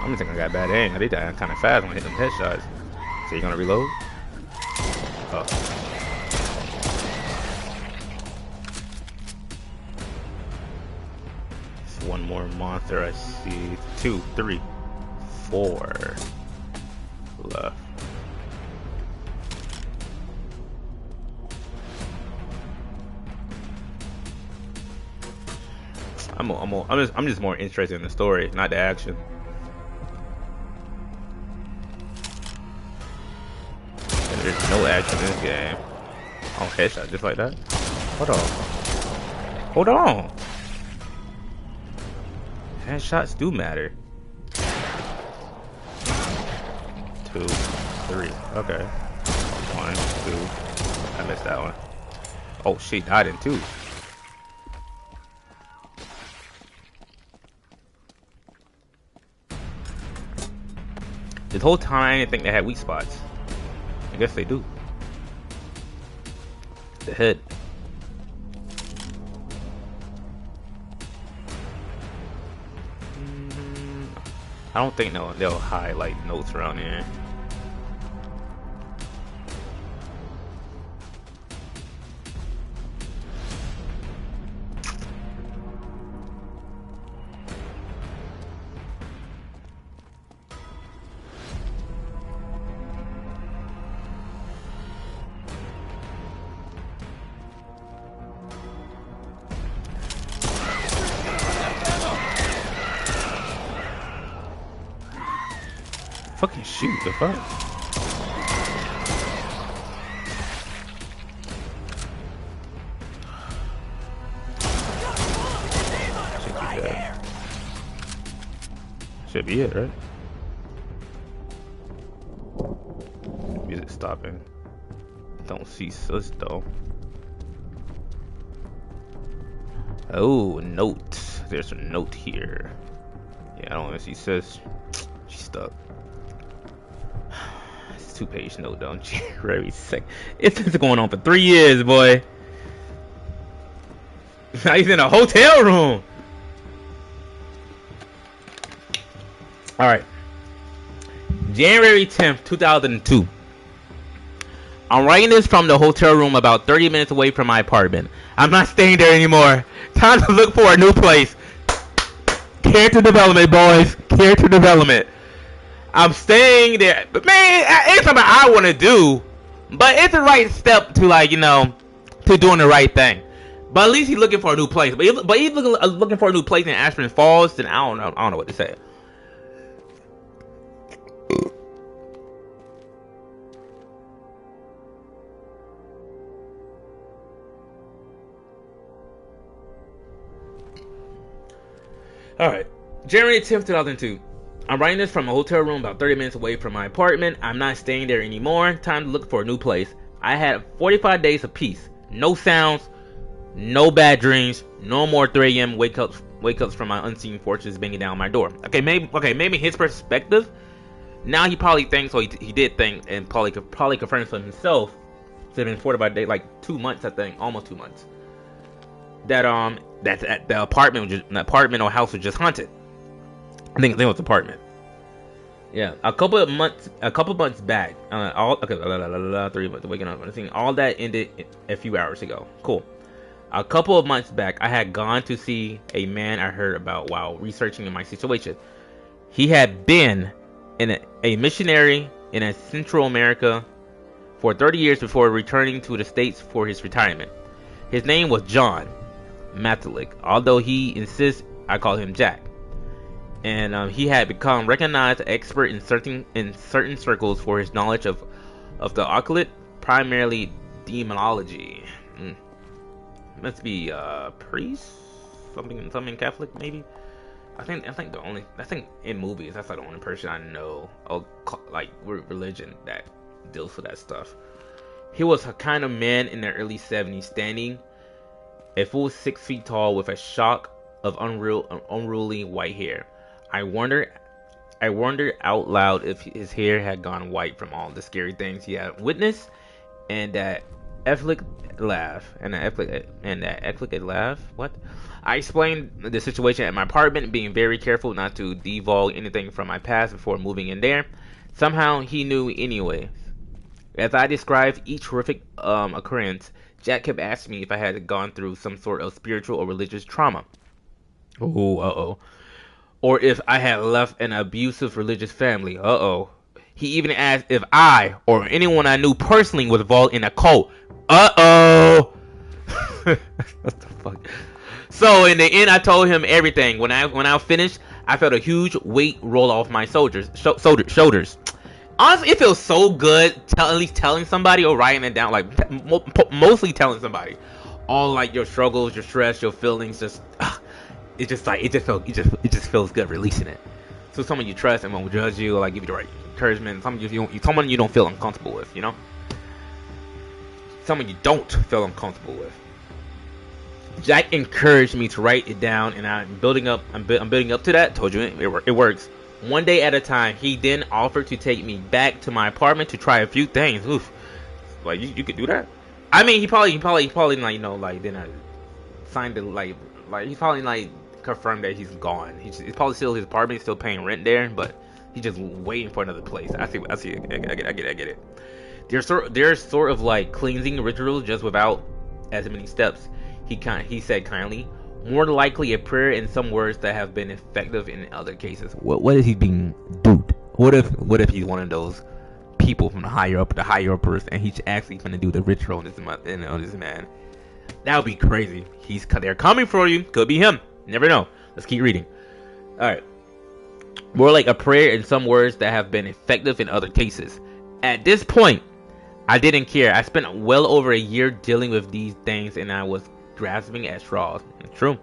I'm just thinking I got bad aim. I did that kind of fast when I hit them headshots. So you gonna reload? Oh. It's one more monster I see. 2, 3, 4 left. I'm just more interested in the story, not the action. And there's no action in this game. Oh, headshot just like that. Hold on. Hold on. Headshots do matter. 2, 3. Okay. 1, 2. I missed that one. Oh, she died in 2. This whole time I didn't think they had weak spots. I guess they do. The head. I don't think they'll highlight notes around here. Fucking shoot, the fuck? Should be it, right? Music stopping. Don't see sus though. Oh, note. There's a note here. Yeah, I don't want to see sis. She's stuck. It's a 2-page note, though. Very sick. It's been going on for 3 years, boy. Now he's in a hotel room. All right. January 10th, 2002. I'm writing this from the hotel room about 30 minutes away from my apartment. I'm not staying there anymore. Time to look for a new place. Character development, boys. Character development. I'm staying there. But man, it's something I want to do. But it's the right step to, like, you know, to doing the right thing. But at least he's looking for a new place. But he's looking for a new place in Aspen Falls. Then I don't know what to say. Alright, January 10th, 2002. I'm writing this from a hotel room about 30 minutes away from my apartment. I'm not staying there anymore. Time to look for a new place. I had 45 days of peace. No sounds, no bad dreams, no more 3 a.m. wake ups from my unseen forces banging down my door. Maybe his perspective. Now he probably thinks, or he did think, and probably confirms for himself. It's been 45 days, like 2 months, I think, almost 2 months. That the apartment or house was just haunted. I think it was apartment. Yeah, a couple of months back. 3 months waking up. I'm seeing all that ended a few hours ago. Cool. A couple of months back, I had gone to see a man I heard about while researching in my situation. He had been a missionary in Central America for 30 years before returning to the States for his retirement. His name was John Matalik, although he insists I call him Jack. And he had become recognized expert in certain circles for his knowledge of the occult, primarily demonology. Must be priest, something Catholic maybe. I think in movies that's like the only person I know like religion that deals with that stuff. He was a kind of man in the early 70s, standing a full 6 feet tall with a shock of unruly white hair. I wondered out loud if his hair had gone white from all the scary things he had witnessed, and that Affleck laugh. What? I explained the situation at my apartment, being very careful not to divulge anything from my past before moving in there. Somehow he knew anyway. As I described each horrific occurrence, Jack kept asking me if I had gone through some sort of spiritual or religious trauma. Or if I had left an abusive religious family. He even asked if I or anyone I knew personally was involved in a cult. What the fuck? So in the end, I told him everything. When I finished, I felt a huge weight roll off my shoulders. Honestly, it feels so good at least telling somebody or writing it down. Like mostly telling somebody all like your struggles, your stress, your feelings. It just feels good releasing it. So someone you trust and won't judge you, or like give you the right encouragement. Someone you don't feel uncomfortable with, you know. Someone you don't feel uncomfortable with. Jack encouraged me to write it down, and I'm building up to that. Told you it works. One day at a time. He then offered to take me back to my apartment to try a few things. Oof, like you could do that. I mean, he probably like, you know, like then I signed it, like he's probably like confirmed that he's gone. He's probably still his apartment, still paying rent there, but he's just waiting for another place. I see. I get it. There's sort of like cleansing rituals just without as many steps. He said kindly, more likely a prayer and some words that have been effective in other cases. What is he being duped? What if he's one of those people from the higher uppers, and he's actually gonna do the ritual on this man? That would be crazy. They're coming for you. Could be him. Never know. Let's keep reading. All right. More like a prayer in some words that have been effective in other cases. At this point, I didn't care. I spent well over a year dealing with these things and I was grasping at straws. True.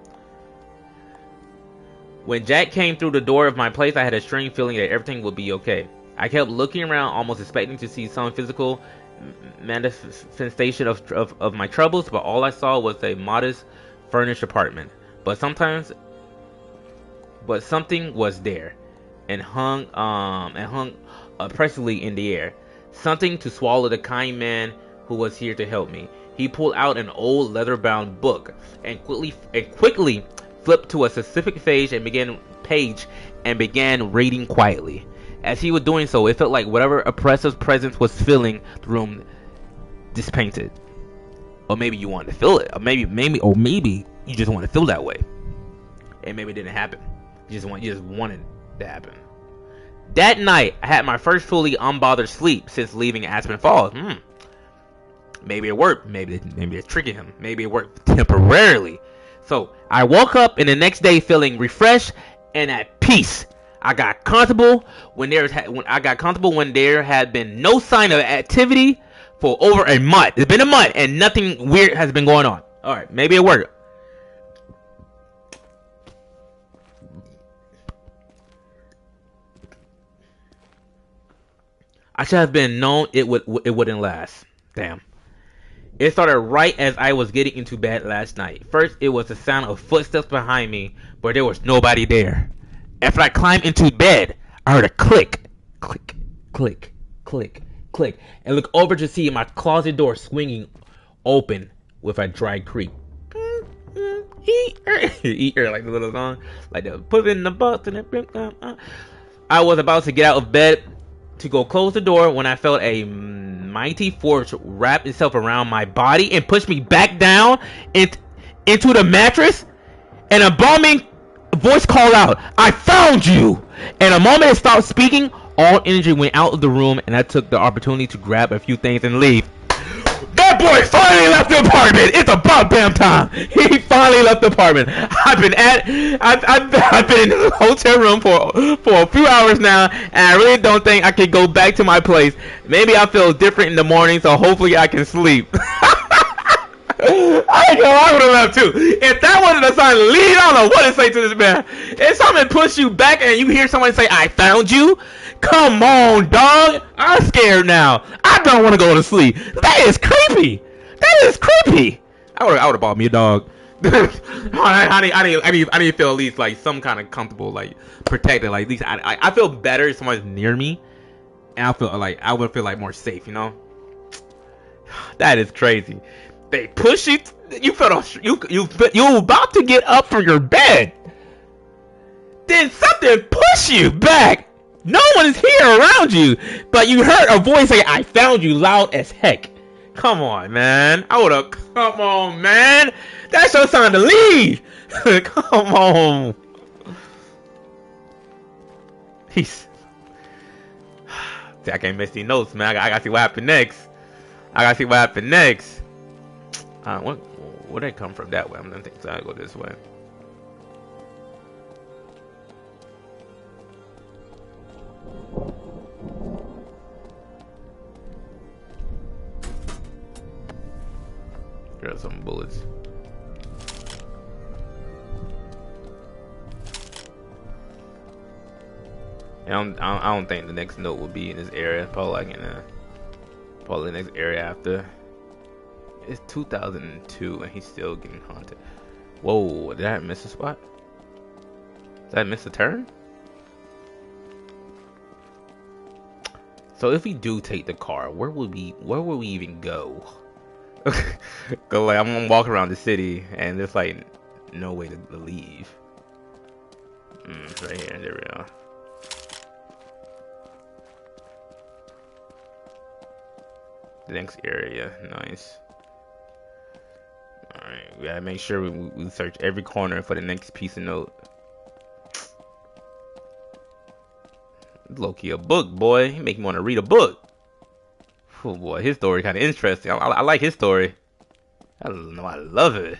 When Jack came through the door of my place, I had a strange feeling that everything would be okay. I kept looking around, almost expecting to see some physical manifestation of my troubles, but all I saw was a modest, furnished apartment. But something was there, and hung oppressively in the air. Something to swallow the kind man who was here to help me. He pulled out an old leather-bound book and quickly flipped to a specific page and began reading quietly. As he was doing so, it felt like whatever oppressive presence was filling the room dissipated. Or maybe you wanted to feel it. Or maybe you just want to feel that way. And maybe it didn't happen. You just wanted it to happen. That night, I had my first fully unbothered sleep since leaving Aspen Falls. Maybe it worked. Maybe they're tricking him. Maybe it worked temporarily. So I woke up in the next day feeling refreshed and at peace. I got comfortable when there had been no sign of activity for over a month. It's been a month and nothing weird has been going on. All right, maybe it worked. I should have been known it wouldn't last. Damn. It started right as I was getting into bed last night. First, it was the sound of footsteps behind me, but there was nobody there. After I climbed into bed, I heard a click, click, click, click, click, and looked over to see my closet door swinging open with a dry creak. Like the little song, like the put in the box and the. I was about to get out of bed to go close the door when I felt a mighty force wrap itself around my body and push me back down into the mattress, and a bombing voice called out, "I found you!" And the moment it stopped speaking, all energy went out of the room, and I took the opportunity to grab a few things and leave. That boy finally left the apartment. It's about damn time. He finally left the apartment. I've been in the hotel room for a few hours now, and I really don't think I can go back to my place. Maybe I feel different in the morning, so hopefully I can sleep. I would have left too. If that wasn't a sign to leave, I don't know what to say to this man. If something push you back and you hear someone say, "I found you," come on, dog. I'm scared now. I don't want to go to sleep. That is creepy. That is creepy. I would have bought me a dog. I need to feel at least like some kind of comfortable, like protected. Like at least I feel better if someone's near me, and I would feel like more safe. You know. That is crazy. They push you. You felt you about to get up from your bed. Then something push you back. No one is here around you, but you heard a voice say, "I found you," loud as heck. Come on, man. Come on, man. That's your sign to leave. Come on. I can't miss these notes, man. I gotta see what happened next. Where'd I come from that way? I'm gonna think so. I go this way. Got some bullets. I don't think the next note will be in this area. Probably the next area after. It's 2002 and he's still getting haunted. Whoa, did I miss a spot? Did I miss a turn? So if we do take the car, where will we even go? Cause like I'm gonna walk around the city and there's like no way to leave. It's right here, there we go. The next area, nice. Alright, we gotta make sure we search every corner for the next piece of note. Low-key a book, boy. He make me want to read a book. Oh boy, his story kind of interesting. I like his story. I don't know, I love it.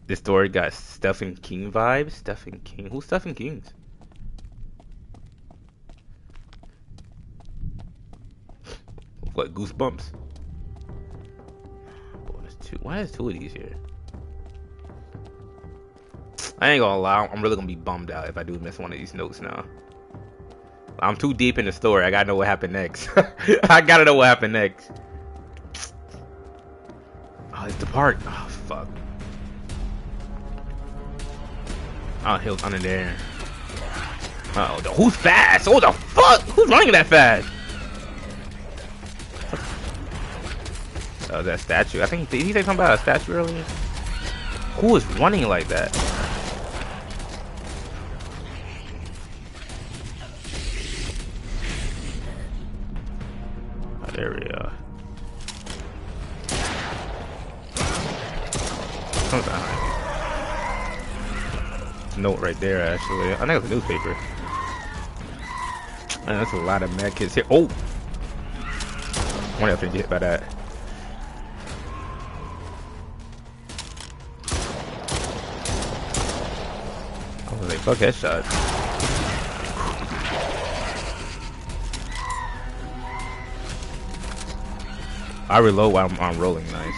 This story got Stephen King vibes. Stephen King. Who's Stephen King? What, Goosebumps? Boy, there's two. Why is two of these here? I ain't gonna lie, I'm really gonna be bummed out if I do miss one of these notes now. I'm too deep in the story. I gotta know what happened next. I gotta know what happened next. Oh, it's the park. Oh, fuck. Oh, he was under there. Uh oh, who's fast? What the fuck? Who's running that fast? Oh, that statue. I think did he say something about a statue earlier? Who is running like that? Oh, there we go. Something behind me. Note right there, actually. I think it's a newspaper. Man, that's a lot of mad kids here. Oh! I wonder if I get hit by that. I was like, fuck headshot. I reload while I'm rolling, nice.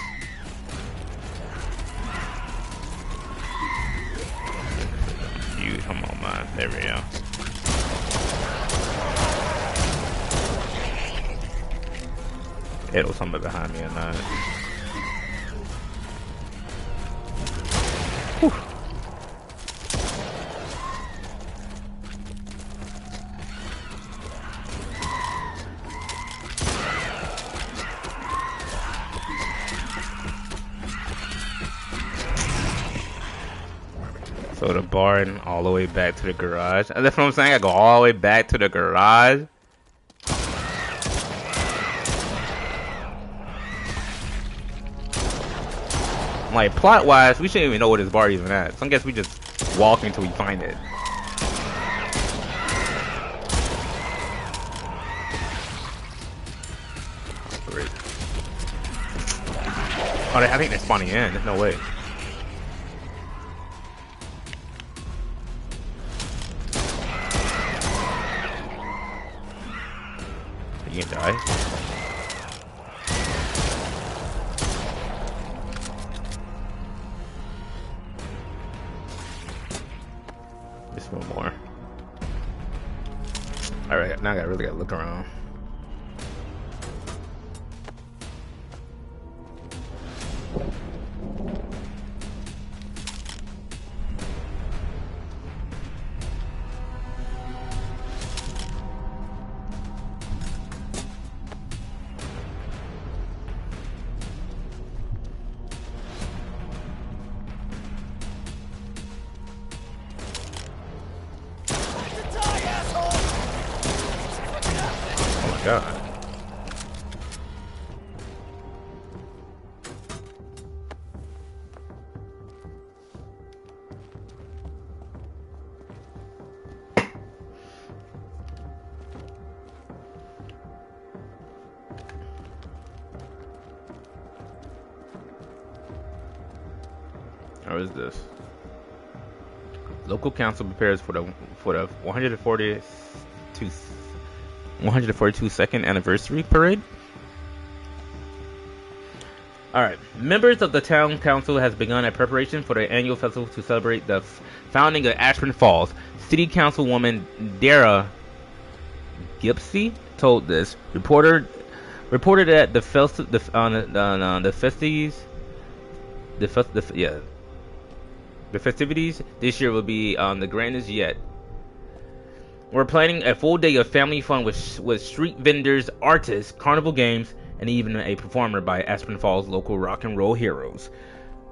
You, come on, man. There we go. It was somebody behind me or not. Whew. So the barn all the way back to the garage. And that's what I'm saying. I go all the way back to the garage. Like, plot-wise, we shouldn't even know where this bar is even at. So I guess we just walk until we find it. Great. Oh, I think they're spawning in. There's no way. You can die. Just one more. Alright, now I really gotta look around. God. How is this? Local council prepares for the 142nd anniversary parade. Alright, members of the town council has begun a preparation for the annual festival to celebrate the founding of Aspen Falls. City councilwoman Dara Gipsy told this reported that the festivities this year will be the grandest yet. We're planning a full day of family fun with street vendors, artists, carnival games, and even a performer by Aspen Falls local rock and roll heroes.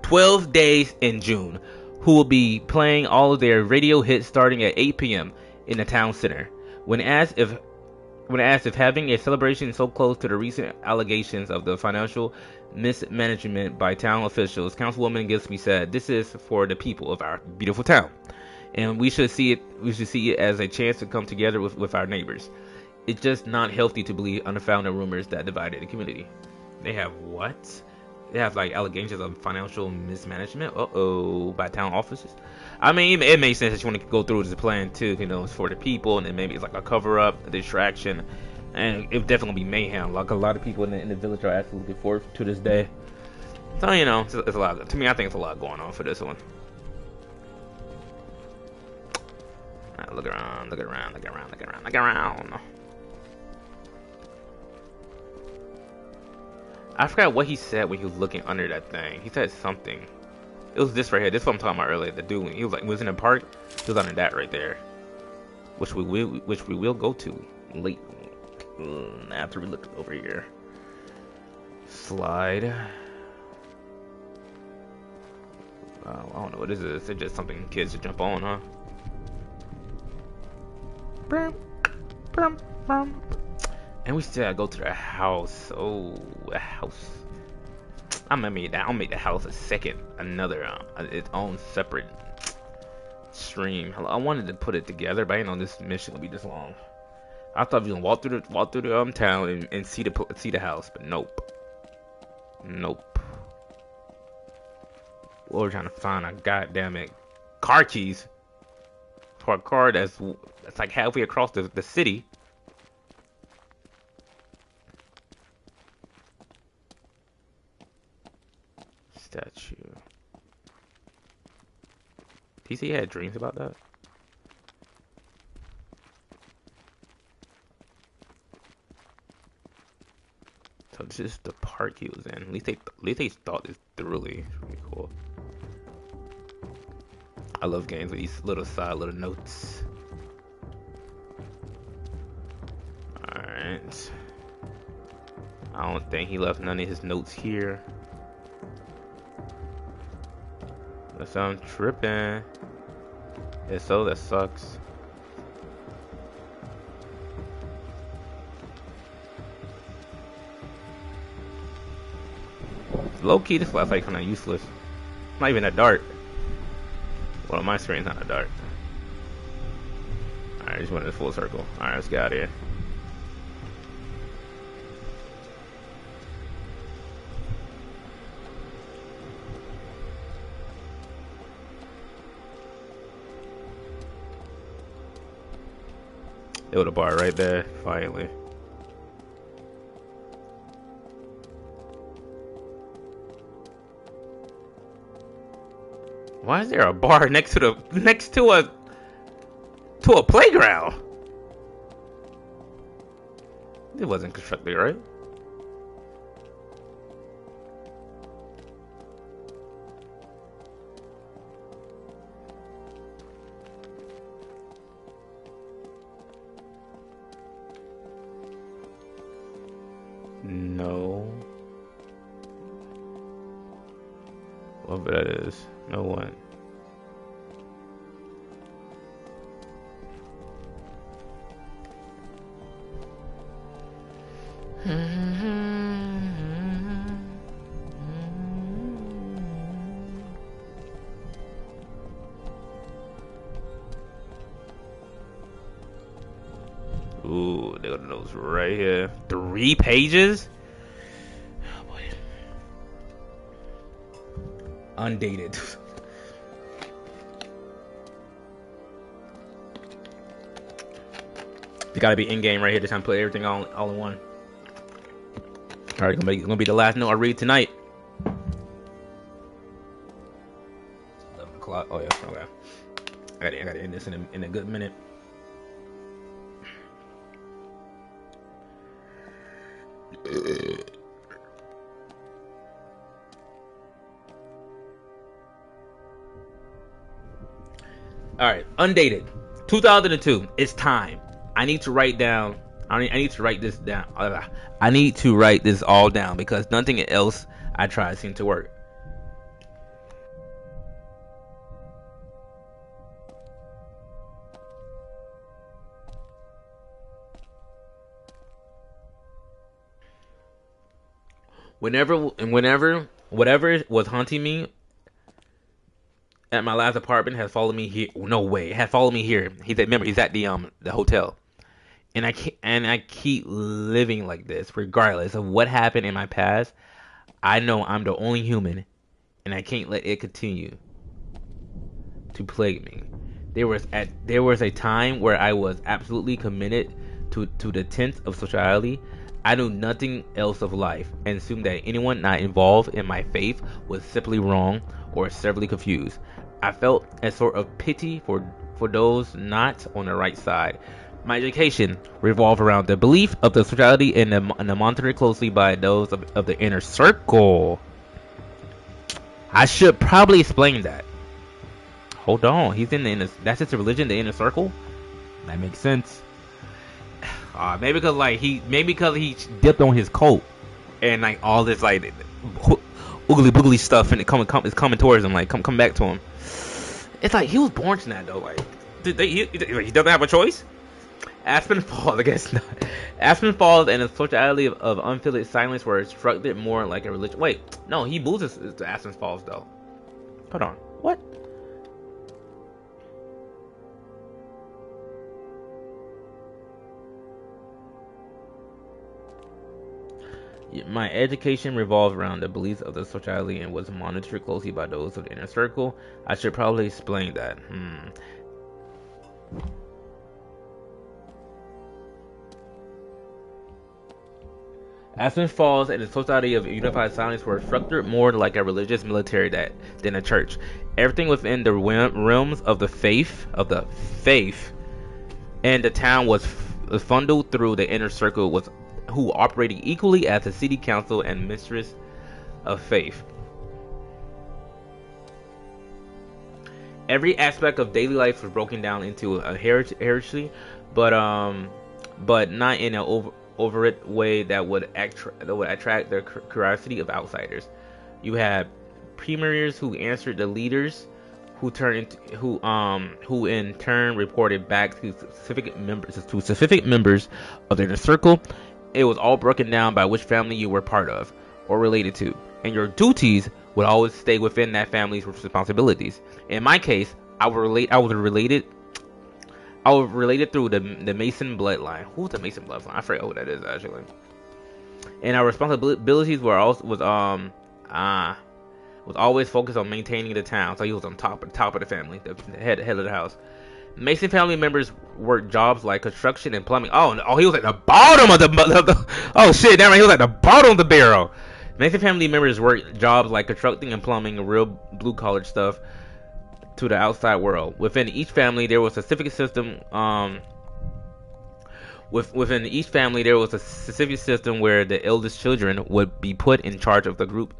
12 days in June, who will be playing all of their radio hits starting at 8 p.m. in the town center. When asked if having a celebration so close to the recent allegations of the financial mismanagement by town officials, Councilwoman Gillespie said, "This is for the people of our beautiful town, and we should see it as a chance to come together with our neighbors. It's just not healthy to believe unfounded rumors that divided the community." They have what? They have like allegations of financial mismanagement. By town officers. I mean, it makes sense that you want to go through with the plan too. You know, it's for the people, and then maybe it's like a cover up, a distraction, and it definitely gonna be mayhem. Like a lot of people in the village are actually looking forward to this day. So you know, it's a lot. To me, I think it's a lot going on for this one. Right, look around, look around, look around, look around, look around. I forgot what he said when he was looking under that thing. He said something. It was this right here. This is what I'm talking about earlier. The dude, he was like, was in the park. He was under that right there, which we will go to late after we look over here. Slide. I don't know what this is. It's just something kids to jump on, huh? And we still gotta go to the house. Oh, a house. I'm gonna make that. I'll make the house another its own separate stream. I wanted to put it together, but I didn't know this mission would be this long. I thought we were gonna walk through the town and see the house, but nope. Well, we're trying to find a goddamn car keys for a car that's like halfway across the city. Statue. PC had dreams about that. So this is the park he was in. At least they thought this thoroughly. It's really cool. I love games with these little notes. Alright. I don't think he left none of his notes here. That I'm tripping. Yeah, so that sucks. Low key, this flashlight kind of useless. It's not even that dark. Well, on my screen's not that dark. Alright, just went in a full circle. Alright, let's get out of here. It was a bar right there, finally. Why is there a bar next to a playground? It wasn't constructed, right? No. Whatever that is. No one. Ooh, they got those right here. 3 pages? Oh boy. Undated. You gotta be in game right here to try and put everything all in one. Alright, gonna be the last note I read tonight. 11 o'clock. Oh yeah, okay. I gotta end this in a good minute. Alright, undated. 2002. It's time. I need to write down. I need to write this down. I need to write this all down because nothing else I tried seemed to work. Whatever was haunting me at my last apartment has followed me here. No way, it had followed me here. Remember, he's at the hotel, and I keep living like this, regardless of what happened in my past. I know I'm the only human, and I can't let it continue to plague me. There was a time where I was absolutely committed to the tenets of sociality. I knew nothing else of life, and assumed that anyone not involved in my faith was simply wrong or severely confused. I felt a sort of pity for those not on the right side. My education revolved around the belief of the sociality and the monitored closely by those of the inner circle. I should probably explain that. Hold on, he's in the inner. That's his religion, the inner circle. That makes sense. Maybe because he dipped on his coat, and like all this like oogly boogly stuff, and it's coming towards him, like come back to him. It's like he was born to that though. Like he doesn't have a choice. Aspen Falls, I guess not. Aspen Falls and the sociality of unfilled silence were structured more like a religion. Wait, no, he moves to Aspen Falls though. Hold on, what? My education revolved around the beliefs of the sociality and was monitored closely by those of the inner circle. I should probably explain that. Aspen Falls and the Society of Unified Silence were structured more like a religious military than a church. Everything within the realms of the faith, and the town was funneled through the inner circle, who operated equally as the city council and mistress of faith. Every aspect of daily life was broken down into a hierarchy, but not in an overt way that would attract the curiosity of outsiders. You had premiers who answered the leaders, who in turn reported back to specific members of the inner circle. It was all broken down by which family you were part of or related to, and your duties would always stay within that family's responsibilities. In my case, I was related through the Mason bloodline. Who's the Mason bloodline? I forget who that is actually. And our responsibilities was always focused on maintaining the town. So he was on top of the family, the head of the house. Mason family members worked jobs like construction and plumbing. Oh, he was at the bottom of the oh shit, damn right, he was at the bottom of the barrel. Mason family members worked jobs like constructing and plumbing, real blue collar stuff, to the outside world. Within each family, there was a specific system. Within each family, there was a specific system where the eldest children would be put in charge of a group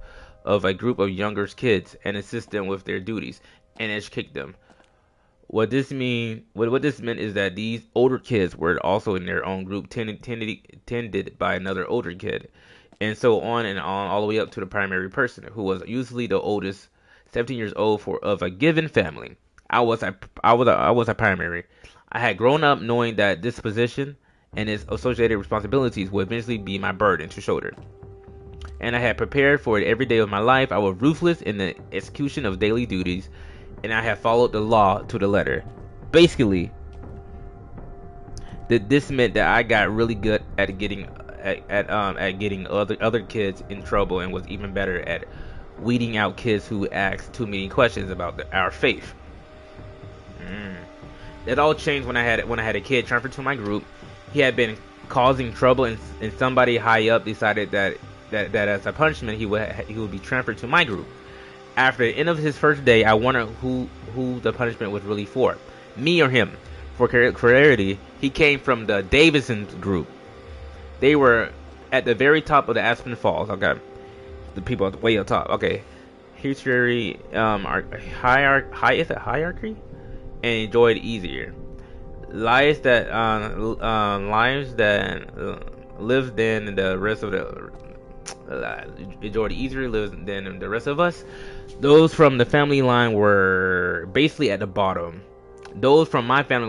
of younger kids and assist them with their duties and educate them. What this meant is that these older kids were also in their own group, tended by another older kid, and so on and on, all the way up to the primary person, who was usually the oldest, 17 years old of a given family. I was a primary. I had grown up knowing that this position and its associated responsibilities would eventually be my burden to shoulder, and I had prepared for it every day of my life. I was ruthless in the execution of daily duties, and I have followed the law to the letter. Basically, this meant that I got really good at getting other kids in trouble, and was even better at weeding out kids who asked too many questions about our faith. It all changed when I had a kid transferred to my group. He had been causing trouble, and somebody high up decided that as a punishment he would be transferred to my group. After the end of his first day, I wondered who the punishment was really for, me or him. For clarity, he came from the Davidson group. They were at the very top of the Aspen Falls. Okay, the people way up top. Okay, history, hierarchy, and enjoyed easier lives that lived in the rest of the. Enjoyed easier lives than the rest of us. Those from the family line were basically at the bottom. Those from my family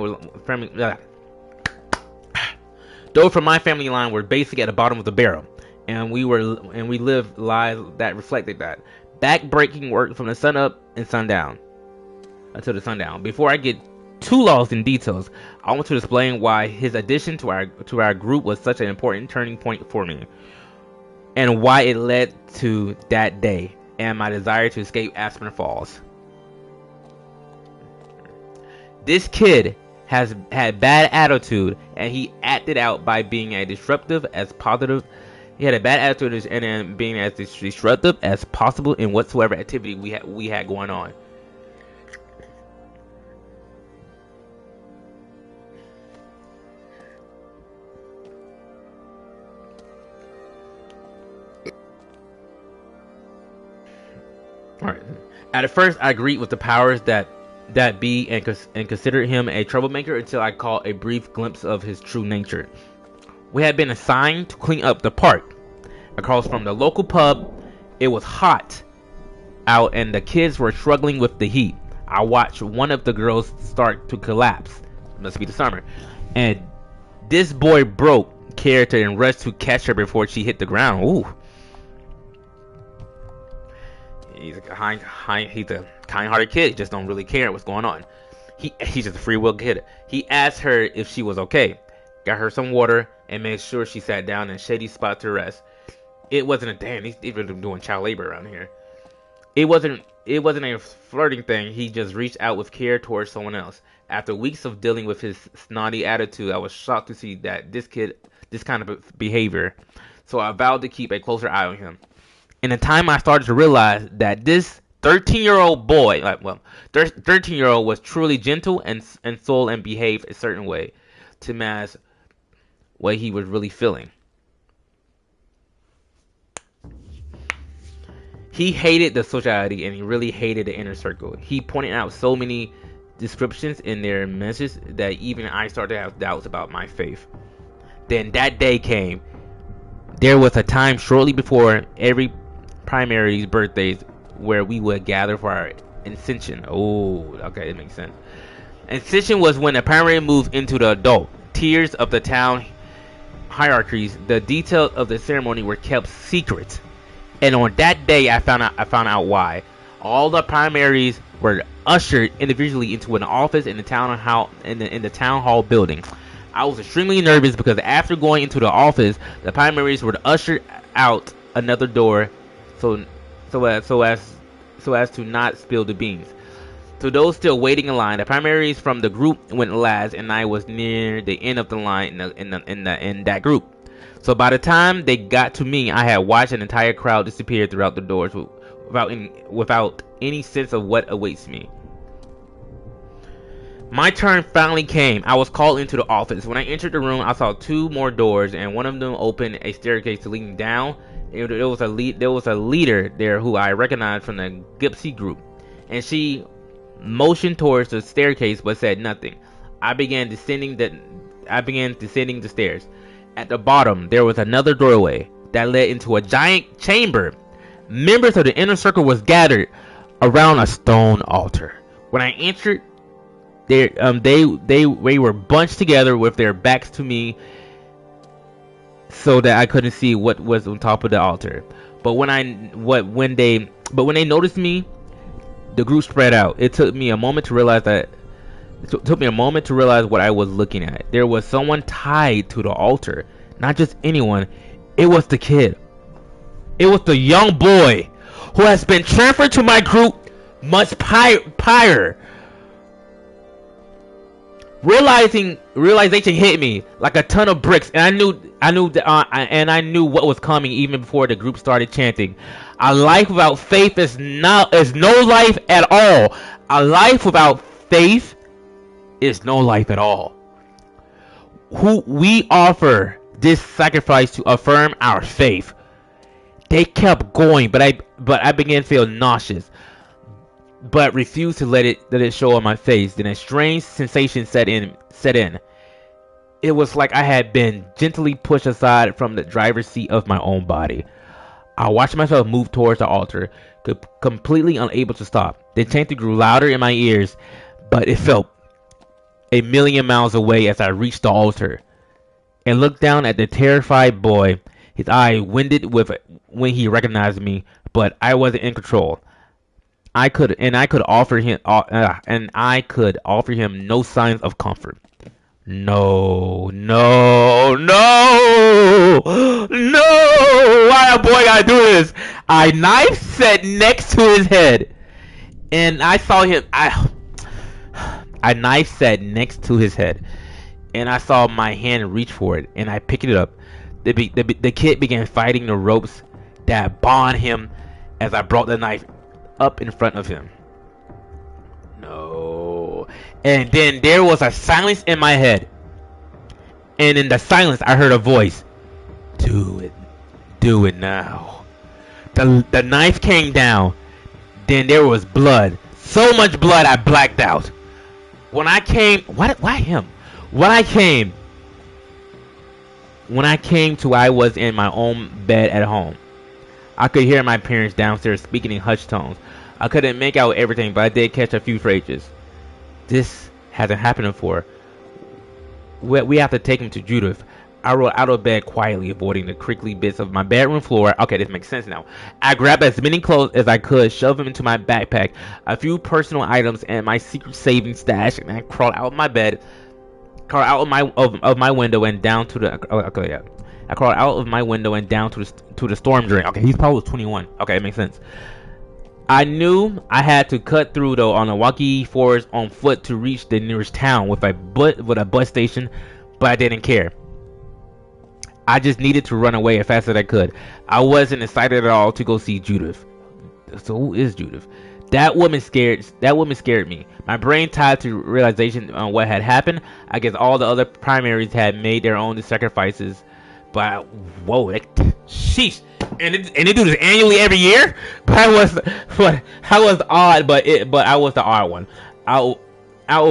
line were basically at the bottom of the barrel, and we lived lives that reflected that. Back-breaking work from the sun up and sundown until the sundown. Before I get too lost in details, I want to explain why his addition to our group was such an important turning point for me. and why it led to that day and my desire to escape Aspen Falls. This kid has had bad attitude, and he acted out by being as disruptive as positive. He had a bad attitude and then being as disruptive as possible in whatsoever activity we had going on. Alright. At first, I agreed with the powers that be and considered him a troublemaker until I caught a brief glimpse of his true nature. We had been assigned to clean up the park across from the local pub. It was hot out and the kids were struggling with the heat. I watched one of the girls start to collapse. It must be the summer. And this boy broke character and rushed to catch her before she hit the ground. Ooh. He's a kind-hearted kid. He just don't really care what's going on. He's just a free will kid. He asked her if she was okay, got her some water, and made sure she sat down in a shady spot to rest. It wasn't a damn. He's even doing child labor around here. It wasn't a flirting thing. He just reached out with care towards someone else. After weeks of dealing with his snotty attitude, I was shocked to see that this kind of behavior. So I vowed to keep a closer eye on him. In the time I started to realize that this 13-year-old boy, 13-year-old was truly gentle and soul and behaved a certain way to mask what he was really feeling. He hated the society and he really hated the inner circle. He pointed out so many descriptions in their messages that even I started to have doubts about my faith. Then that day came. There was a time shortly before every primary's birthdays where we would gather for our ascension. Oh, okay, that makes sense. Ascension was when the primary moved into the adult tiers of the town hierarchies. The details of the ceremony were kept secret, and on that day, I found out why. All the primaries were ushered individually into an office in the town hall in the town hall building. I was extremely nervous because after going into the office, the primaries were ushered out another door. So as to not spill the beans. To those still waiting in line, the primaries from the group went last, and I was near the end of the line in that group. So by the time they got to me, I had watched an entire crowd disappear throughout the doors without any sense of what awaits me. My turn finally came. I was called into the office. When I entered the room, I saw two more doors, and one of them opened a staircase leading down. There was a leader there who I recognized from the Gypsy group, and she motioned towards the staircase but said nothing. I began descending the stairs. At the bottom, there was another doorway that led into a giant chamber. Members of the inner circle was gathered around a stone altar. When I entered, they were bunched together with their backs to me, so that I couldn't see what was on top of the altar. But when they noticed me, the group spread out. It took me a moment to realize what I was looking at. There was someone tied to the altar, not just anyone. It was the kid. It was the young boy who has been transferred to my group much prior. Realization hit me like a ton of bricks, and I knew what was coming even before the group started chanting. A life without faith is no life at all. A life without faith is no life at all. We offer this sacrifice to affirm our faith. They kept going, but I began to feel nauseous, but refused to let it show on my face. Then a strange sensation set in. It was like I had been gently pushed aside from the driver's seat of my own body. I watched myself move towards the altar, completely unable to stop. The chanting grew louder in my ears, but it felt a million miles away as I reached the altar and looked down at the terrified boy. His eye winded when he recognized me, but I wasn't in control. I could offer him no signs of comfort. No, no, no, no! Why a boy gotta do this? I knife set next to his head, and I saw him. I knife set next to his head, and I saw my hand reach for it, and I picked it up. The kid began fighting the ropes that bound him as I brought the knife up in front of him. No. And then there was a silence in my head. And in the silence, I heard a voice. Do it. Do it now. The knife came down. Then there was blood. So much blood, I blacked out. When I came... Why him? When I came to, I was in my own bed at home. I could hear my parents downstairs speaking in hushed tones. I couldn't make out everything, but I did catch a few phrases. This hasn't happened before. We have to take him to Judith. I rolled out of bed quietly, avoiding the crinkly bits of my bedroom floor. Okay, this makes sense now. I grabbed as many clothes as I could, shoved them into my backpack, a few personal items, and my secret savings stash, and I crawled out of my bed, crawled out of my window and down to the. Okay, yeah. I crawled out of my window and down to the storm drain. Okay, he's probably 21. Okay, it makes sense. I knew I had to cut through though on a walkie forest on foot to reach the nearest town with a bus station, but I didn't care. I just needed to run away as fast as I could. I wasn't excited at all to go see Judith. So who is Judith? That woman scared me. My brain tied to realization on what had happened. I guess all the other primaries had made their own sacrifices, but whoa, sheesh. And they do this annually every year. But I was odd, but I was the odd one.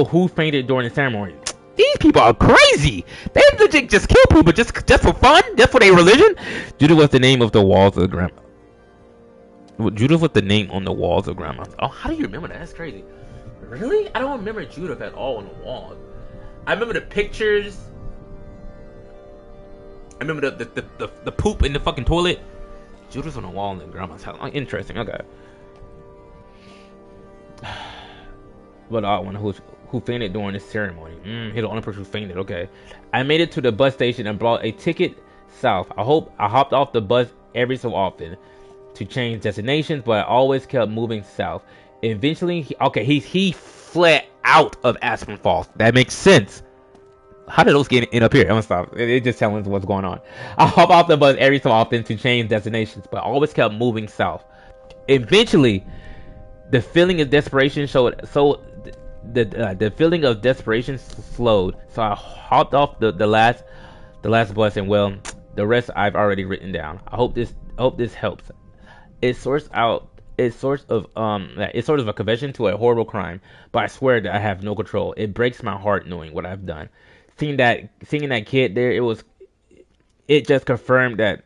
Who fainted during the ceremony? These people are crazy. They legit just kill people just for fun, just for their religion. Judith was the name of the walls of grandma. Judith was the name on the walls of grandma. Oh, how do you remember that? That's crazy. Really? I don't remember Judith at all on the walls. I remember the pictures. I remember the poop in the fucking toilet. Judith's on the wall in grandma's house. Oh, interesting. Okay. But the odd one who fainted during this ceremony. He's the only person who fainted. Okay. I made it to the bus station and bought a ticket south. I hopped off the bus every so often to change destinations, but I always kept moving south. Eventually, he fled out of Aspen Falls. That makes sense. How did those get in up here? I'm gonna stop. It just telling us what's going on. I hop off the bus every so often to change destinations, but I always kept moving south. Eventually, the feeling of desperation the feeling of desperation slowed. So I hopped off the last bus, and well, the rest I've already written down. I hope this helps. It's sort of a confession to a horrible crime, but I swear that I have no control. It breaks my heart knowing what I've done. Seeing that kid there, it just confirmed that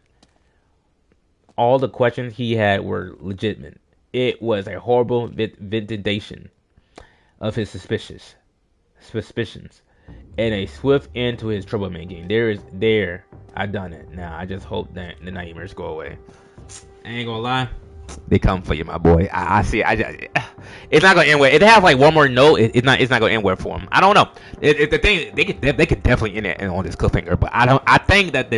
all the questions he had were legitimate. It was a horrible vindication of his suspicions, and a swift end to his troublemaking. I done it. Now I just hope that the nightmares go away. I ain't gonna lie, they come for you, my boy. I see. It's not gonna end well. It has like one more note. It's not gonna end well for him. I don't know. The thing they could definitely end it on this cliffhanger, but I think that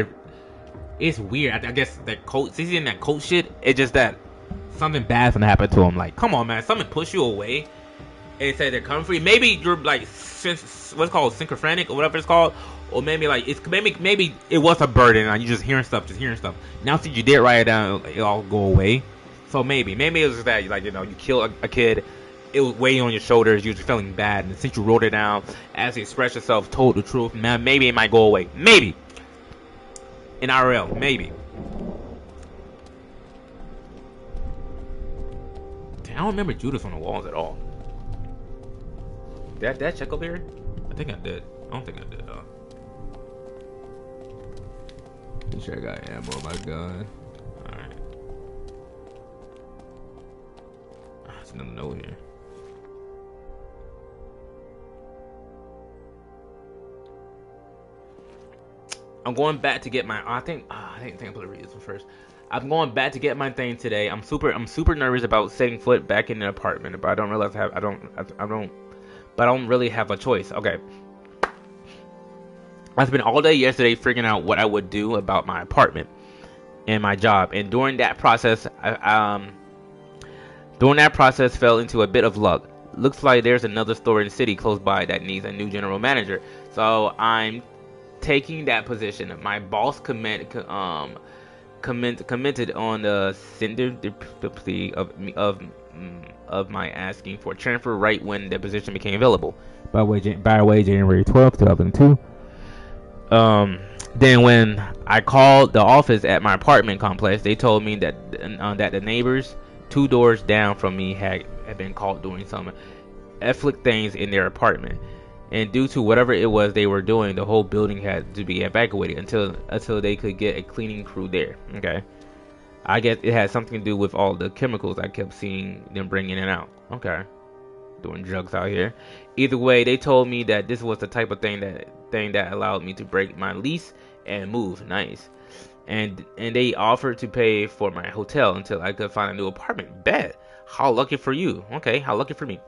it's weird. I guess that coach. He's in that coach shit. It's just that something bad's gonna happen to him. Like, come on, man. Something push you away and say they're coming for you. Maybe you're like what's called schizophrenic or whatever it's called, or maybe like maybe it was a burden and you just hearing stuff. Now since you did write it down, it all go away. So maybe it was just that, like, you know, you kill a kid, it was weighing on your shoulders, you were feeling bad, and since you wrote it down, as you expressed yourself, told the truth, man, maybe it might go away. Maybe. In IRL, maybe. Damn, I don't remember Judith on the walls at all. Did I check over here? I think I did. I don't think I did, though. Make sure I got ammo on my gun. Alright. There's another note here. I'm going back to get my. I think I'm gonna read this one first. I'm going back to get my thing today. I'm super nervous about setting foot back in the apartment, but I don't really have a choice. Okay. I spent all day yesterday figuring out what I would do about my apartment and my job, and during that process, fell into a bit of luck. Looks like there's another store in the city close by that needs a new general manager, so I'm taking that position. My boss commented on the serendipity of my asking for transfer right when the position became available. By the way, January 12th, 2002. Then when I called the office at my apartment complex, they told me that the neighbors 2 doors down from me had been caught doing some effluent things in their apartment, and due to whatever it was they were doing, the whole building had to be evacuated until they could get a cleaning crew there. Okay, I guess it had something to do with all the chemicals I kept seeing them bringing in and out. Okay, doing drugs out here. Either way, they told me that this was the type of thing that allowed me to break my lease and move. Nice. And they offered to pay for my hotel until I could find a new apartment. Bet. How lucky for you. Okay, how lucky for me.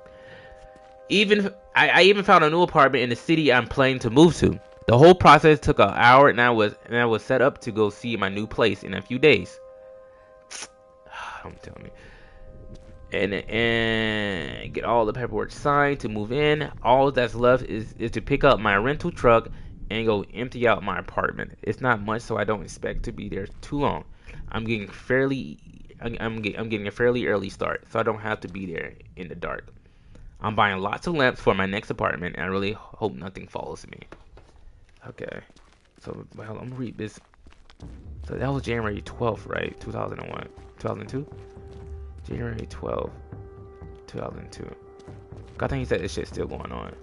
I even found a new apartment in the city I'm planning to move to. The whole process took an hour, and I was set up to go see my new place in a few days. Don't tell me. And get all the paperwork signed to move in. All that's left is to pick up my rental truck and go empty out my apartment. It's not much, so I don't expect to be there too long. I'm getting a fairly early start, so I don't have to be there in the dark. I'm buying lots of lamps for my next apartment, and I really hope nothing follows me. Okay, so well, I'm gonna read this. So that was January 12th, right? 2001, 2002. January 12th, 2002. I think he said this shit's still going on.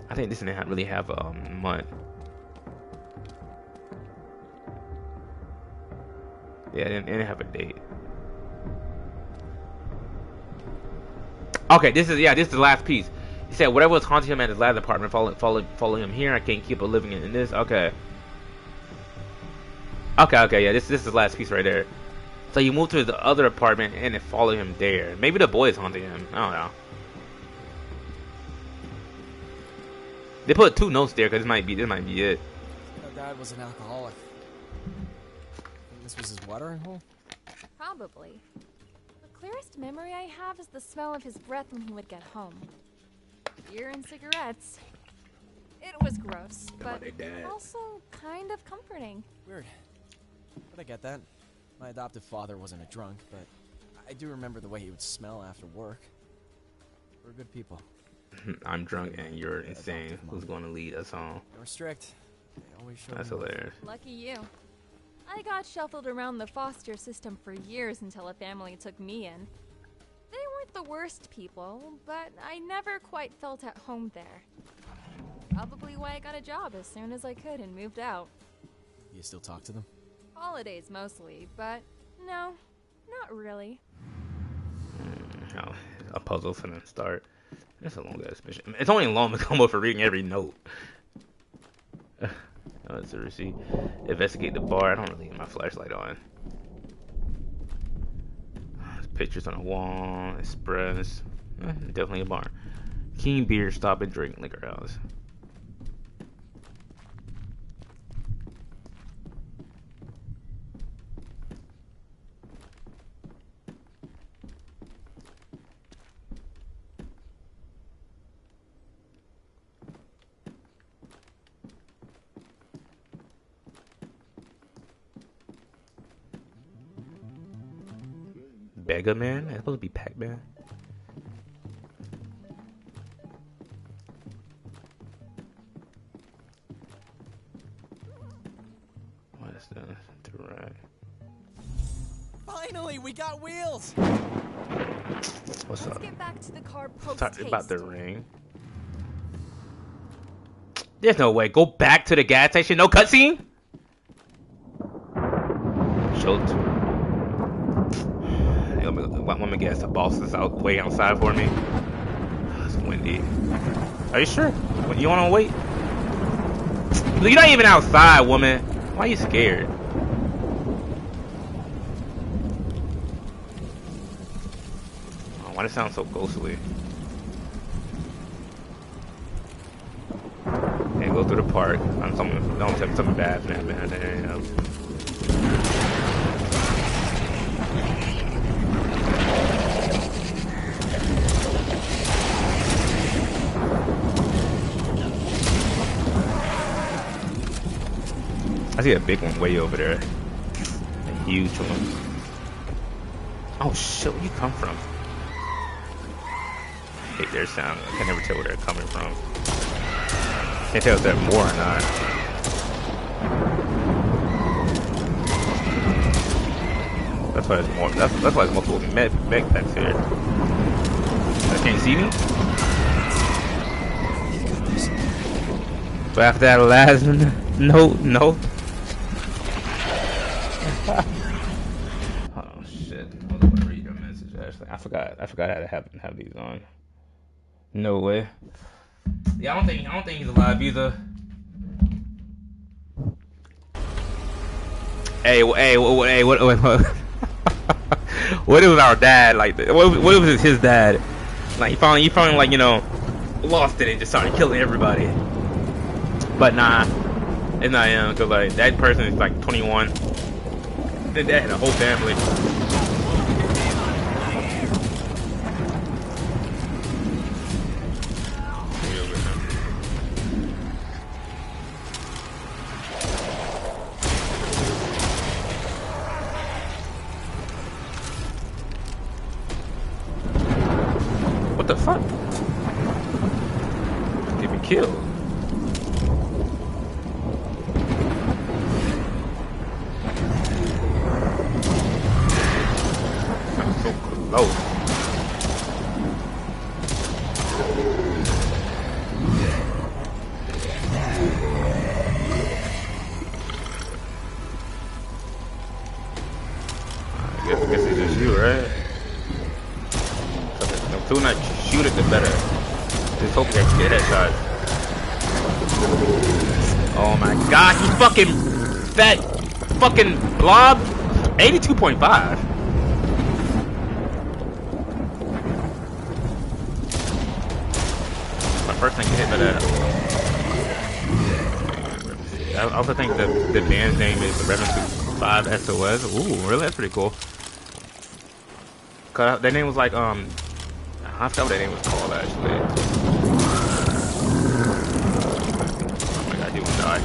I think this didn't really have a month. Yeah, it didn't have a date. Okay, this is the last piece. He said whatever was haunting him at his last apartment, follow him here. I can't keep living in this. Okay, yeah, this is the last piece right there. So you moved to the other apartment and it followed him there. Maybe the boy is haunting him. I don't know. They put 2 notes there because this might be it. My dad was an alcoholic. Think this was his watering hole? Probably. The clearest memory I have is the smell of his breath when he would get home. Beer and cigarettes. It was gross, but also kind of comforting. Weird. But I get that. My adoptive father wasn't a drunk, but I do remember the way he would smell after work. We're good people. I'm drunk and you're insane. Who's going to lead us home? They were strict. They always showed That's me. hilarious. Lucky you. I got shuffled around the foster system for years until a family took me in. They weren't the worst people, but I never quite felt at home there. Probably why I got a job as soon as I could and moved out. You still talk to them? Holidays mostly, but no, not really. A puzzle for them to start. That's a long ass mission. It's only long to come up for reading every note. That's a receipt. Investigate the bar. I don't really have my flashlight on. There's pictures on the wall. Express. Definitely a bar. King Beer Stop and Drink Liquor House. Mega Man? That's supposed to be Pac-Man. What is this? Direct. Finally, we got wheels! What's Let's up? get back to the car Talk post-haste. about the ring. There's no way. Go back to the gas station. No cutscene? Schultz. Let me guess, the boss is way outside for me. It's windy. Are you sure? You want to wait? You're not even outside, woman. Why are you scared? Oh, why does it sound so ghostly? Hey, go go through the park. Don't tell me something bad from that there, you know. I see a big one way over there. A huge one. Oh shit, where you come from? I hate their sound. I can never tell where they're coming from. Can't tell if they're more or not. That's why there's more. That's why there's multiple mech backs here. I can't see me. But after that last no. Oh shit! I don't want to read your message. Actually, I forgot how to have these on. No way. Yeah, I don't think he's alive either. Hey, what? What if our dad like? What if his dad? Like he finally like, you know, lost it and just started killing everybody. But nah, it's not him, cause like that person is like 21. Then dad had a whole family. What the fuck? Get me killed. I'm so close. I guess it's just you, right? The sooner I shoot it, the better. Just hoping I can get headshots. Oh my god, he fucking fat fucking blob. 82.5. My first thing to hit by that. I also think the band's name is Revenue 5 SOS. Ooh, really? That's pretty cool. Cause their name was like I forgot what that name was called actually. Oh my god, you won't die.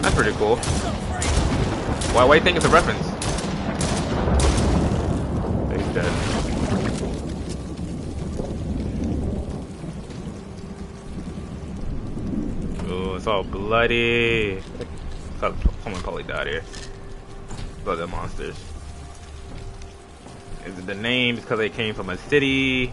That's pretty cool. Why do you think it's a reference? He's dead. Oh, it's all bloody. Someone probably died here. Blood of monsters. Is it the name because they came from a city?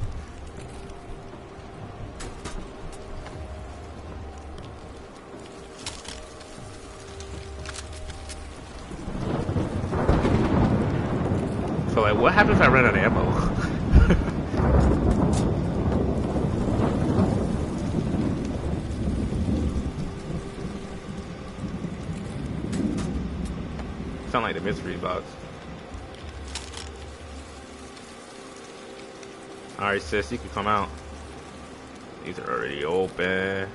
So like, what happens if I run out of ammo? Sound like the mystery box. Alright, sis, you can come out. These are already open.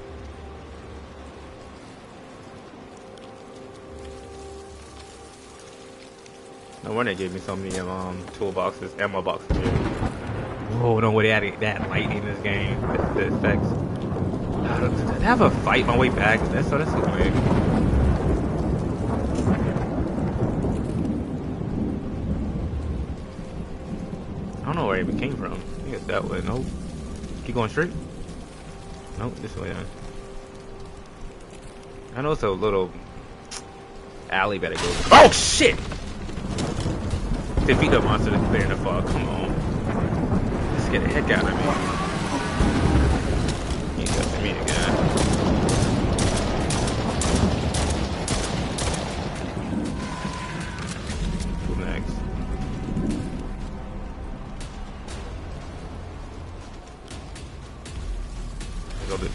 No wonder they gave me so many toolboxes, ammo boxes here. Whoa, no way they added that lightning in this game. That's the effects. Did I have a fight my way back? That's so weird. I don't know where it even came from. I think it's that way. Nope. Keep going straight. Nope, this way then. I know it's a little alley that it goes. Oh shit! Defeat the monster that's clear in the fog. Come on. Let's get the heck out of me. He ain't touching me again. Who's next?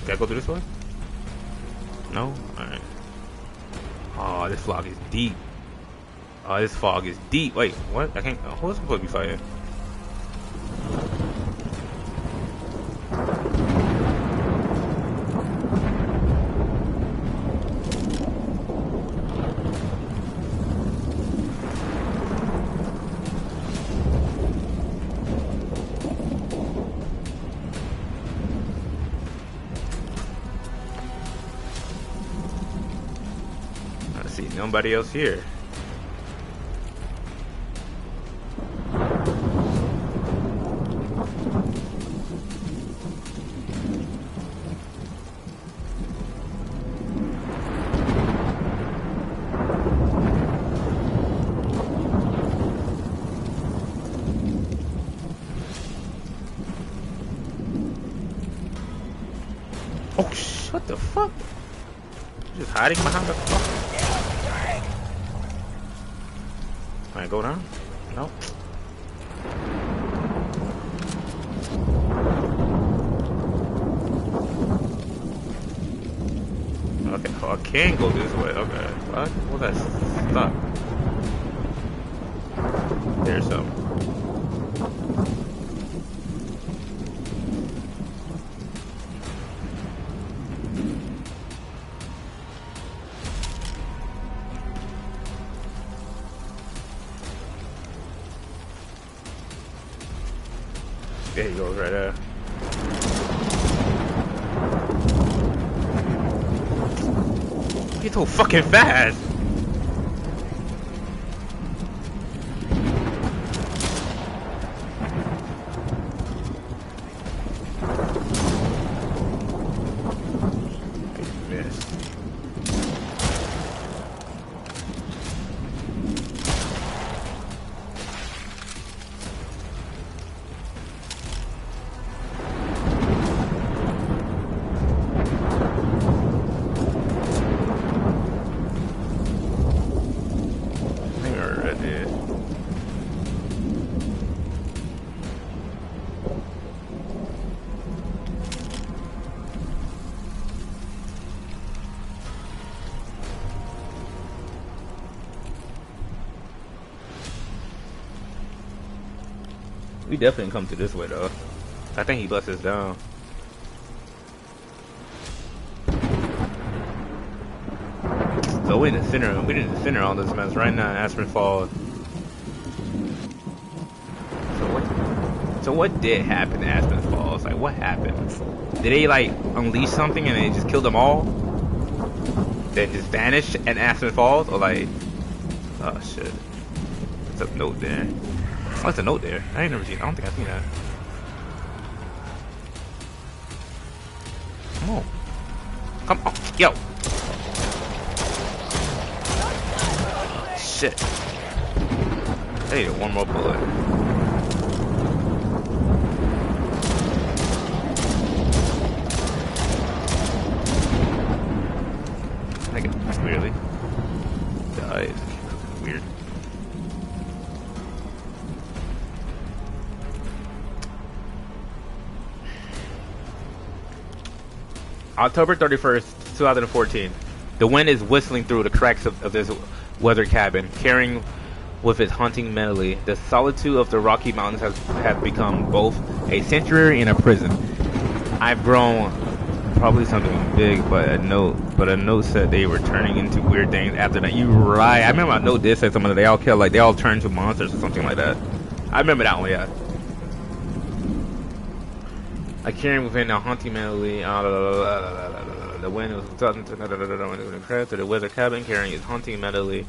Can I go through this way? No? Alright. Oh, this fog is deep. Oh, this fog is deep. Wait, what? I can't. Who was supposed to be fighting? Nobody else here. Oh, what the fuck? Just hiding behind the fuck. Can I go down? No. Okay, oh, I can go this way. Okay. What? Well, that's stuck. There's some. There he goes, right there. He's so fucking fast. I missed. We definitely come to this way though. I think he busts us down. So we in the center. We in the center on this mess right now. Aspen Falls. So what did happen to Aspen Falls? Like what happened? Did they like unleash something and they just killed them all? They just vanished in Aspen Falls, or like? Oh shit! There's a note there. Oh, it's a note there. I ain't never seen. I don't think I've seen that. Come on. Come on. Yo. Shit. Hey, one more bullet. I think it really died. Weird. October 31st, 2014. The wind is whistling through the cracks of this weather cabin, carrying with its haunting melody. The solitude of the Rocky Mountains have become both a sanctuary and a prison. I've grown probably something big, but a note said they were turning into weird things after that. You right? I remember a note did say something that they all killed, like they all turned to monsters or something like that. I remember that one, yeah. I carry within a haunting melody. The wind was to the weather cabin, carrying its haunting melody.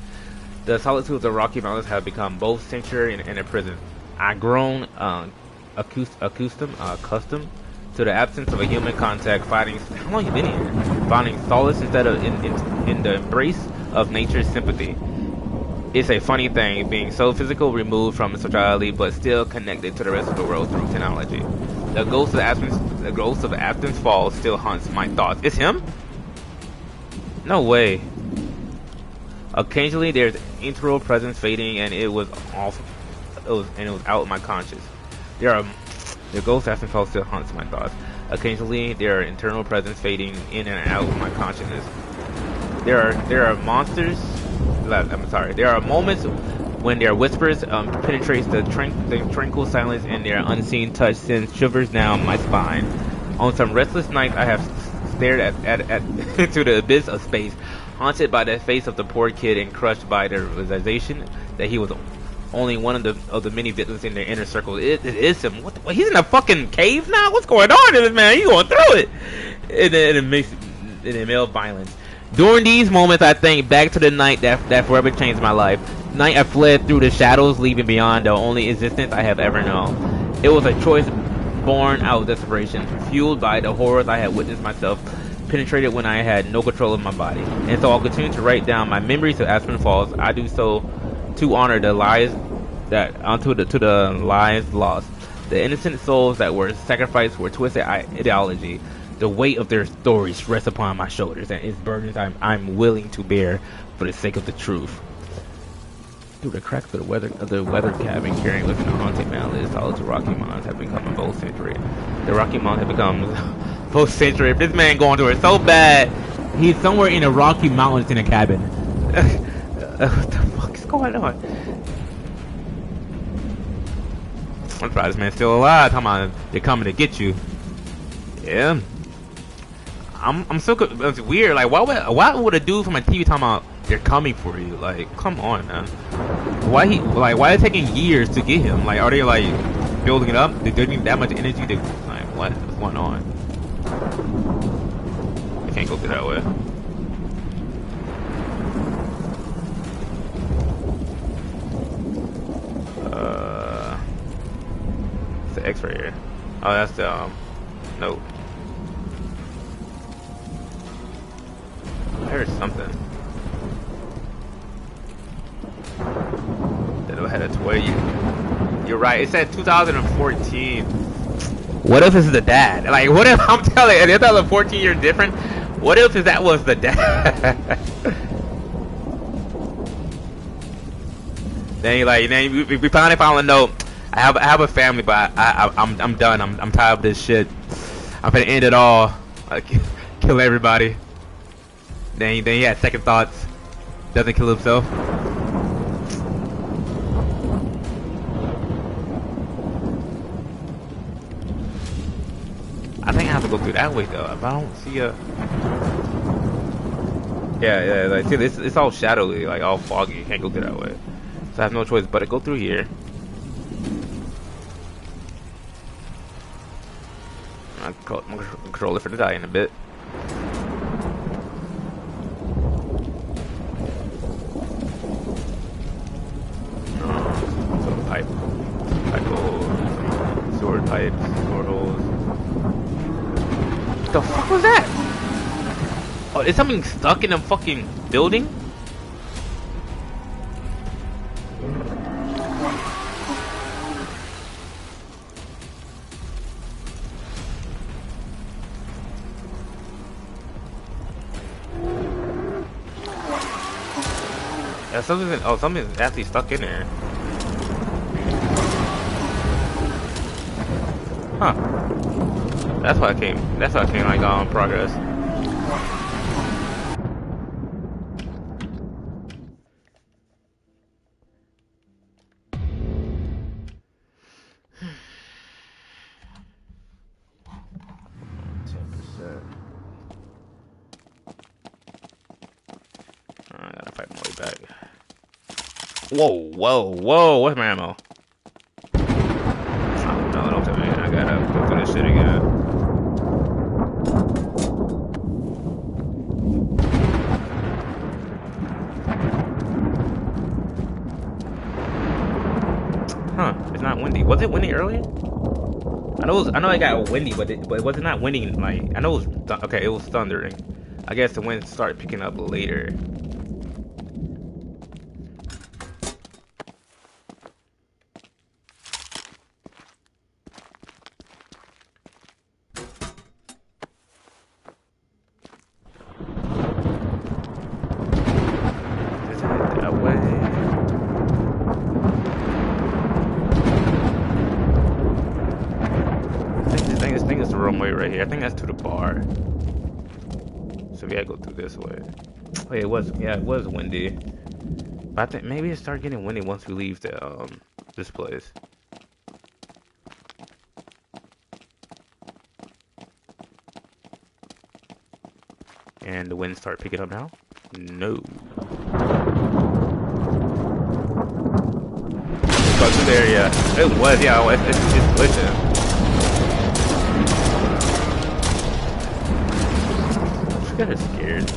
The solitude of the Rocky Mountains have become both sanctuary and a prison. I've grown accustomed to the absence of a human contact, finding how long you been here? Finding solace instead of in the embrace of nature's sympathy. It's a funny thing being so physical, removed from society, but still connected to the rest of the world through technology. The ghost of Aspen's Falls still haunts my thoughts. It's him? No way. Occasionally, there's internal presence fading, and it was out of my conscious. The ghost of Aspen's Falls still haunts my thoughts. Occasionally, there are internal presence fading in and out of my consciousness. There are monsters. I'm sorry. There are moments when their whispers penetrates the tranquil silence, and their unseen touch sends shivers down my spine. On some restless nights, I have stared at into the abyss of space, haunted by the face of the poor kid and crushed by the realization that he was only one of the many victims in their inner circle. It is him. What? He's in a fucking cave now? What's going on in this man? He's going through it. And then it makes male violence. During these moments, I think back to the night that forever changed my life. The night I fled through the shadows, leaving beyond the only existence I have ever known. It was a choice born out of desperation, fueled by the horrors I had witnessed myself, penetrated when I had no control of my body. And so I'll continue to write down my memories of Aspen Falls. I do so to honor the lives to the lives lost. The innocent souls that were sacrificed for twisted ideology. The weight of their stories rests upon my shoulders, and its burdens I'm willing to bear for the sake of the truth. Through the cracks of the weather cabin, carrying within the haunted mountains, solid Rocky Mountains have become a bold century. The Rocky Mountains have become bold century. If this man going through it so bad, he's somewhere in the Rocky Mountains in a cabin. What the fuck is going on? I'm surprised this man's still alive. Come on, they're coming to get you. Yeah. I'm so it's weird. Like, why would a dude from a TV talking about they're coming for you? Like, come on, man. Why is it taking years to get him? Like, are they like building it up? They're doing that much energy to like what's going on? I can't go through that way. It's the X right here. Oh, that's the note. I heard something. That I had a toy. You're right. It said 2014. What if this is the dad? Like, what if I'm telling you, 2014 year different? What if that was the dad? then we finally found a note. I have a family, but I'm done. I'm tired of this shit. I'm gonna end it all. Like, kill everybody. Then he had second thoughts. Doesn't kill himself. I think I have to go through that way though. If I don't see a yeah, like see, it's all shadowy, like all foggy. You can't go through that way. So I have no choice but to go through here. I'm gonna control it for the die in a bit. Sword pipes, sword holes. What the fuck was that? Oh, is something stuck in a fucking building? Yeah, something's actually stuck in there. Huh. That's why I came like on progress. I gotta fight my way back. Whoa, where's my ammo? No, don't tell me. I gotta go through this shit again. Huh? It's not windy. Was it windy earlier? I know it got windy, but was it not windy? Like, I know it was okay. It was thundering. I guess the wind started picking up later. I think that's to the bar. So we gotta go through this way. Wait, it was windy. But I think maybe it started getting windy once we leave the this place. And the wind started picking up now? No. Go through there, yeah. It was, yeah, it's glitching. I'm kind of scared.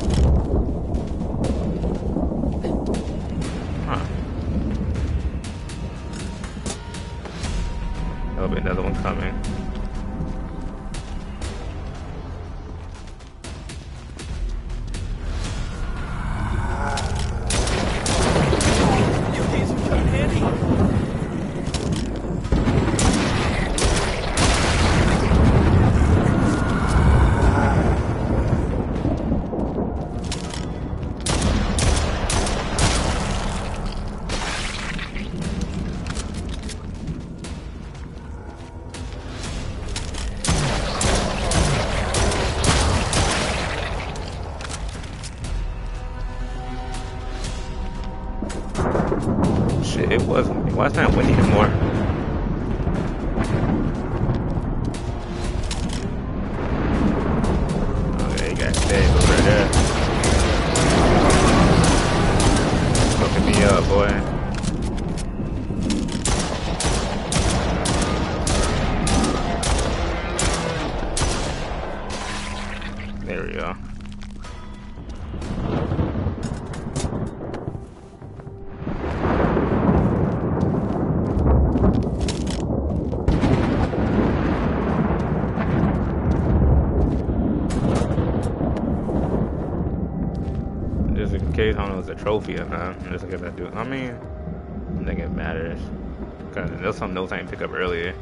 Oh, another one coming. You guys are coming handy. Shit, it wasn't. Why it's not windy anymore? Okay, you got stay over there. Fucking me up, boy. There we go. Just in case, I don't know if it's a trophy or not. Just in case I do. I mean, I don't think it matters. Cause there's some notes I didn't pick up earlier.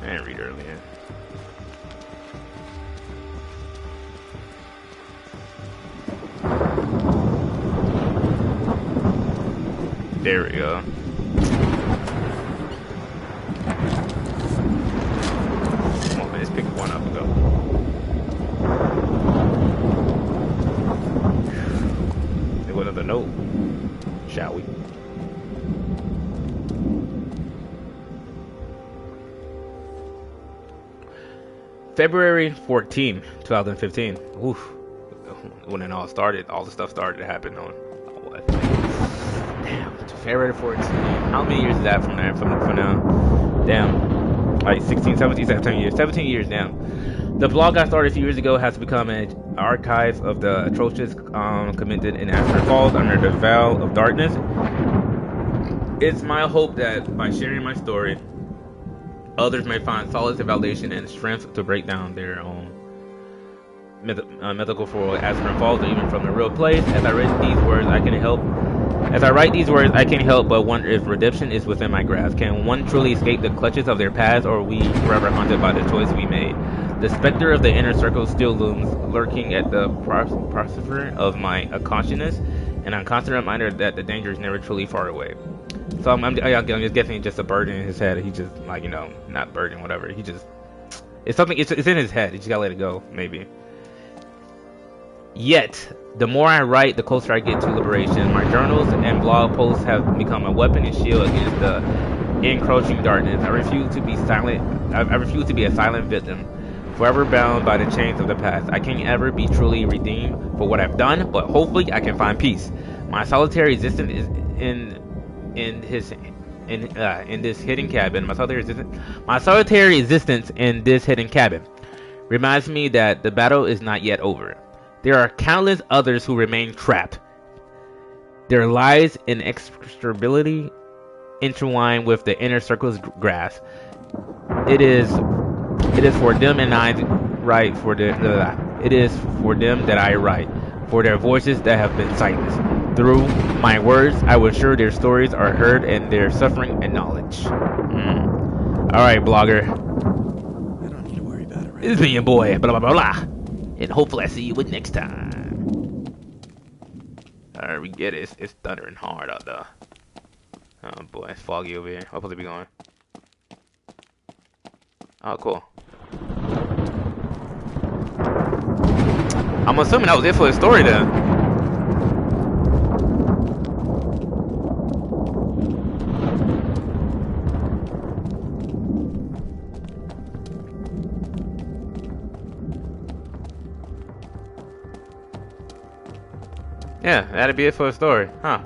I didn't read earlier. There we go. Come on, man, let's pick one up and go. There was another note. Shall we? February 14, 2015. Oof. When it all started, all the stuff started to happen on. What? Damn, February 14. How many years is that from there? From now? Damn. Like 16, 17, 17 years. 17 years, damn. The blog I started a few years ago has become an archive of the atrocious committed in Aspen Falls under the veil of darkness. It's my hope that by sharing my story, others may find solace, validation, and strength to break down their own mythical for Aspen Falls, or even from the real place. As I write these words, I can't help but wonder if redemption is within my grasp. Can one truly escape the clutches of their past, or are we forever haunted by the choice we made? The specter of the inner circle still looms, lurking at the precipice of my consciousness, and I'm constant reminder that the danger is never truly far away. So I'm just guessing it's just a burden in his head. He just, like, you know, not burden, whatever. He just, it's something, it's in his head. He just gotta let it go, maybe. Yet, the more I write, the closer I get to liberation. My journals and blog posts have become a weapon and shield against the encroaching darkness. I refuse to be silent. I refuse to be a silent victim, forever bound by the chains of the past. I can't ever be truly redeemed for what I've done, but hopefully I can find peace. My solitary existence is in this hidden cabin. My solitary existence in this hidden cabin reminds me that the battle is not yet over. There are countless others who remain trapped, their lives inextricably intertwined with the inner circle's grasp. It is for them and I write for it is for them that I write, for their voices that have been silenced. Through my words, I will ensure their stories are heard and their suffering acknowledged. Alright, blogger. I don't need to worry about it right This has been your boy, blah blah blah blah. And hopefully I see you with next time. Alright, we get it. It's thundering hard out there. Oh boy, it's foggy over here. I'll probably be going. Oh, cool. I'm assuming that was it for the story then. Yeah, that'd be it for the story, huh?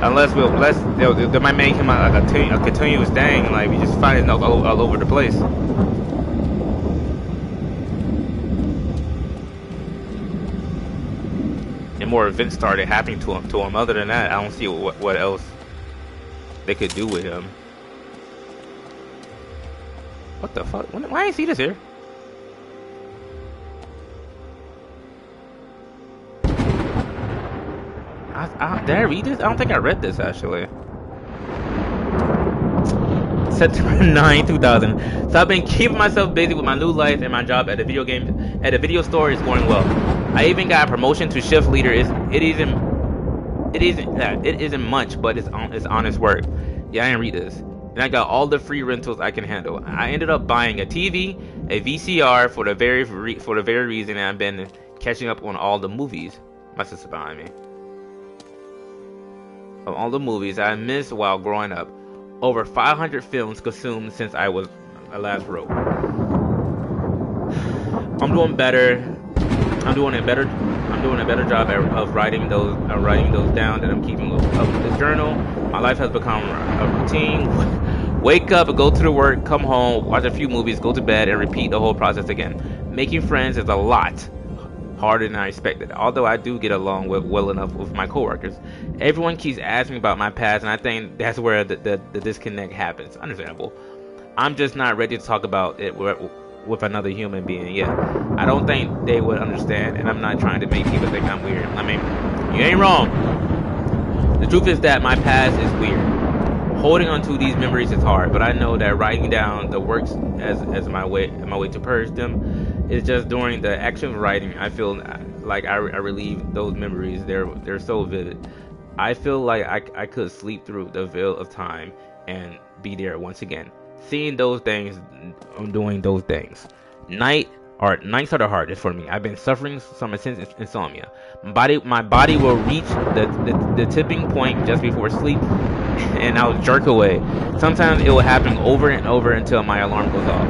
Unless they might make him a continuous thing, like we just find it all over the place. more events started happening to him. Other than that, I don't see what else they could do with him. What the fuck? Why ain't see this here? Did I read this? I don't think I read this actually. September 9, 2000. So I've been keeping myself busy with my new life, and my job at a video store is going well. I even got a promotion to shift leader. It isn't much, but it's honest work. Yeah, I didn't read this. And I got all the free rentals I can handle. I ended up buying a TV, a VCR for the very reason I've been catching up on all the movies. My sister behind me. Of all the movies I missed while growing up. Over 500 films consumed since I last wrote. I'm doing a better job of writing those down, and I'm keeping up with this journal. My life has become a routine. Wake up, go to the work, come home, watch a few movies, go to bed, and repeat the whole process again. Making friends is a lot harder than I expected, although I do get along well enough with my coworkers. Everyone keeps asking about my past, and I think that's where the disconnect happens. Understandable. I'm just not ready to talk about it with another human being yet. I don't think they would understand, and I'm not trying to make people think I'm weird. I mean, you ain't wrong. The truth is that my past is weird. Holding on to these memories is hard, but I know that writing down the works as my way to purge them is just during the action of writing. I feel like I relieve those memories. They're so vivid. I feel like I could sleep through the veil of time and be there once again. Seeing those things, doing those things. Nights are the hardest for me. I've been suffering some insomnia. My body will reach the tipping point just before sleep, and I'll jerk away. Sometimes it will happen over and over until my alarm goes off,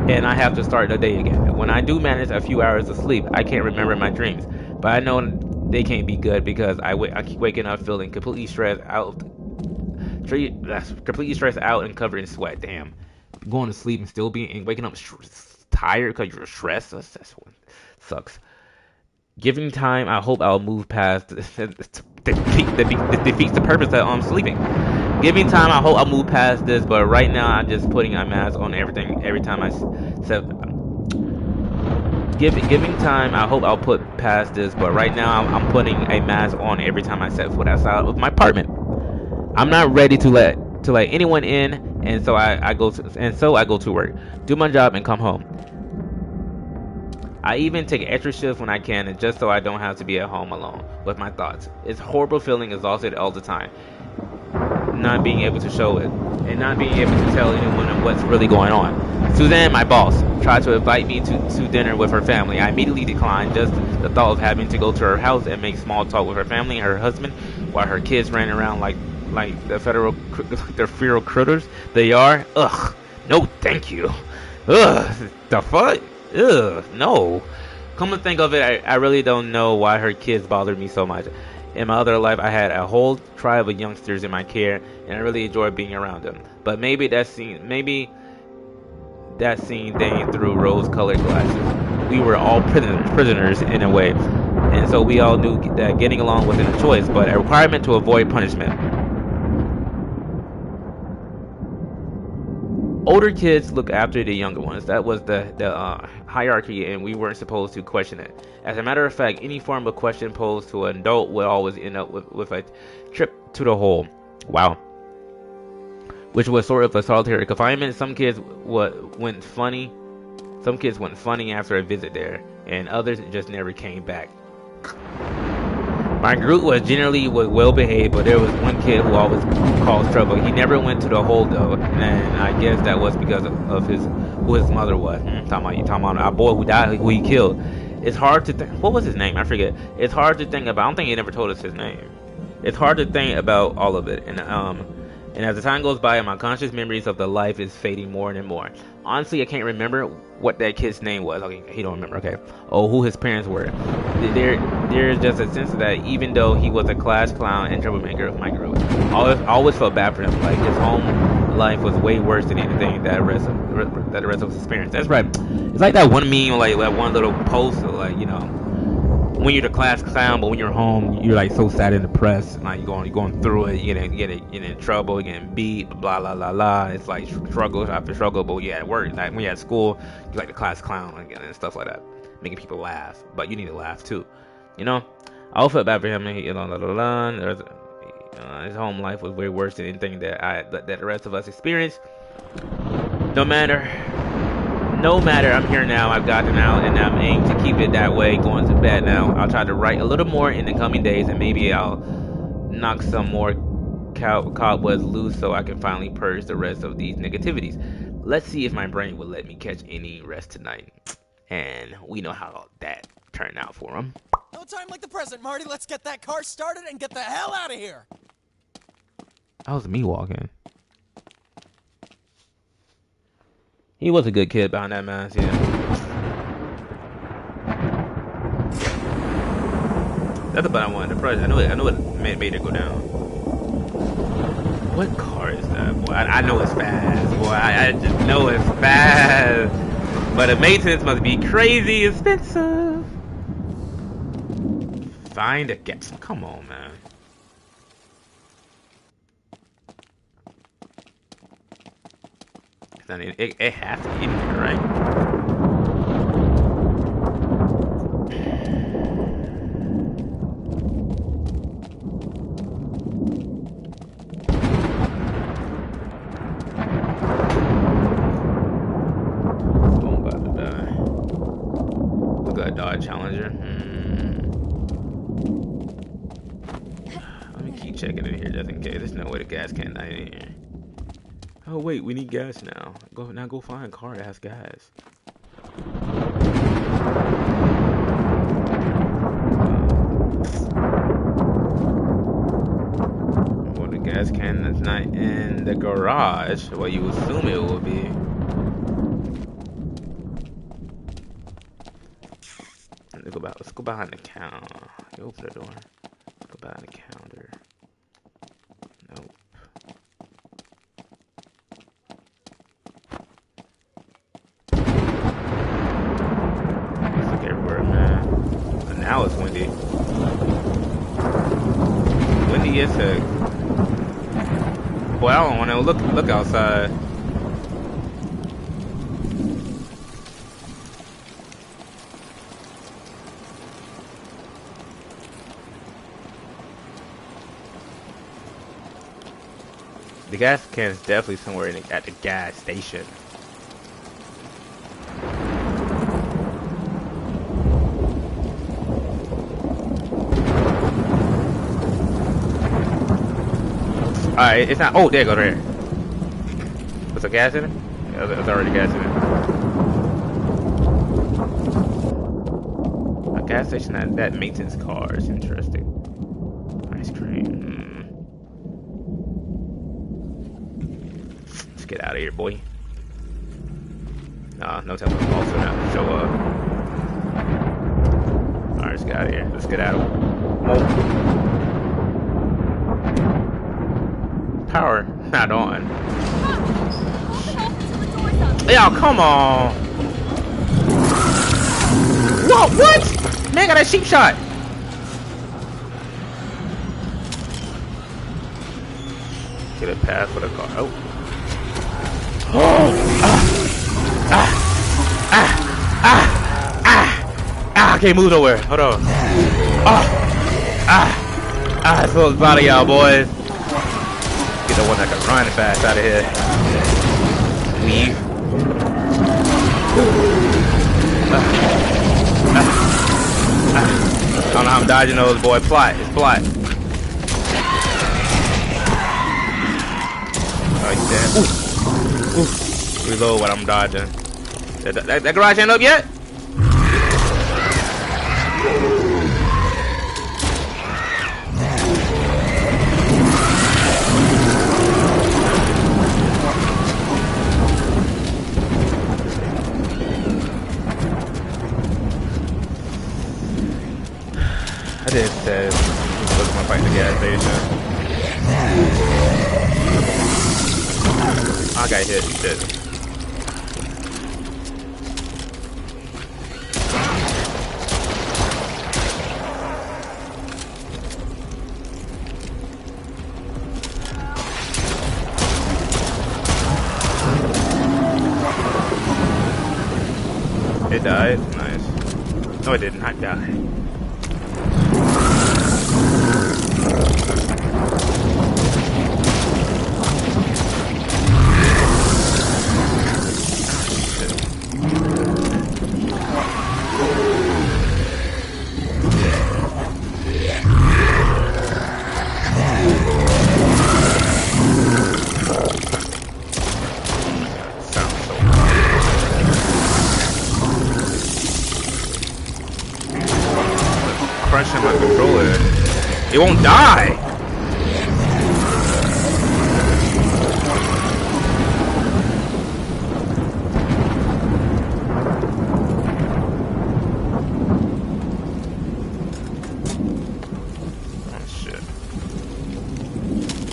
and I have to start the day again. When I do manage a few hours of sleep, I can't remember my dreams, but I know they can't be good because I keep waking up feeling completely stressed out and covered in sweat. Damn, going to sleep and still waking up tired because you're stressed. That's what sucks. Giving time, I hope I'll move past defeats the purpose that I'm sleeping. Giving time, I hope I'll move past this, but right now I'm just putting a mask on everything every time I set. Giving time, I hope I'll put past this, but right now I'm putting a mask on every time I set foot outside of my apartment. I'm not ready to let anyone in, and so I go to work, do my job, and come home. I even take extra shifts when I can, just so I don't have to be at home alone with my thoughts. It's horrible feeling exhausted all the time, not being able to show it, and not being able to tell anyone what's really going on. Suzanne, my boss, tried to invite me to dinner with her family. I immediately declined. Just the thought of having to go to her house and make small talk with her family and her husband while her kids ran around like the feral critters they are. Ugh, no thank you. Ugh, the fuck? Ugh, no. Come to think of it, I really don't know why her kids bothered me so much. In my other life, I had a whole tribe of youngsters in my care, and I really enjoyed being around them. But maybe that scene thing through rose-colored glasses. We were all prisoners in a way, and so we all knew that getting along wasn't a choice, but a requirement to avoid punishment. Older kids look after the younger ones. That was the hierarchy, and we weren't supposed to question it. As a matter of fact, any form of question posed to an adult will always end up with a trip to the hole. Wow. Which was sort of a solitary confinement. Some kids went funny after a visit there, and others just never came back. My group was generally well behaved, but there was one kid who always caused trouble. He never went to the hole though, and I guess that was because of who his mother was. Talking about our boy who died, who he killed. It's hard to think. What was his name? I forget. It's hard to think about. I don't think he never told us his name. It's hard to think about all of it, and as the time goes by, my conscious memories of the life is fading more and more. Honestly, I can't remember what that kid's name was. Okay, he don't remember. Okay. Oh, who his parents were. There's just a sense of that even though he was a class clown and troublemaker of my group, I always felt bad for him. Like his home life was way worse than anything that the rest of his experience. That's right. It's like that one meme, like that one little post, like when you're the class clown, but when you're home, you're like so sad and depressed. Like you're going through it, you're getting in trouble, you're getting beat, blah blah blah blah. It's like struggle after struggle. But when you're at work, like when you're at school, you're like the class clown and stuff like that, making people laugh. But you need to laugh too, you know. I all felt bad for him. You know, his home life was way worse than anything that the rest of us experienced. No matter, I'm here now. I've gotten out, and I'm aiming to keep it that way. Going to bed now. I'll try to write a little more in the coming days, and maybe I'll knock some more cobwebs loose so I can finally purge the rest of these negativities. Let's see if my brain will let me catch any rest tonight. And we know how that turned out for him. No time like the present, Marty. Let's get that car started and get the hell out of here. That was me walking. He was a good kid behind that mask, yeah. That's the button I wanted to press. I know it made it go down. What car is that, boy? I know it's fast, boy. I just know it's fast. But the maintenance must be crazy expensive. Find a gas. Come on, man. I mean, it has to be in here, right? I'm about to die. Look at that Dodge Challenger. Let me keep checking in here just in case. There's no way the gas can't die in here. Oh wait, we need gas now. Go find a car that has gas. Well, the gas can is not in the garage. Well, you assume it will be. Let's go behind the counter. You open the door. Let's go behind the counter. Nope. Everywhere, man. And now it's windy. Windy as heck. Boy, I don't want to look outside. The gas can is definitely somewhere at the gas station. Alright, it's not. Oh, there you go, there. Was there gas in it? Yeah, there's already gas in it. A gas station that maintenance car is interesting. Ice cream. Let's get out of here, boy. Nah, no telling them also not to show up. Alright, let's get out of here. Let's get out of here. Power not on. Yo, come on. Whoa, what? Man got a sheep shot. Get a pass for the car. Oh. I can't move nowhere. Hold on. It's a little body, y'all boys. Get the one that can run fast out of here. Leave. I don't know how I'm dodging those, boy. Plot. It's plot. Oh, he's dead. Ooh. Reload what I'm dodging. That garage ain't up yet? I did say look at my fight in the gas station. I got hit. Shit. It died? Nice. No, it did not die. Crunching my controller. It won't die! Oh shit.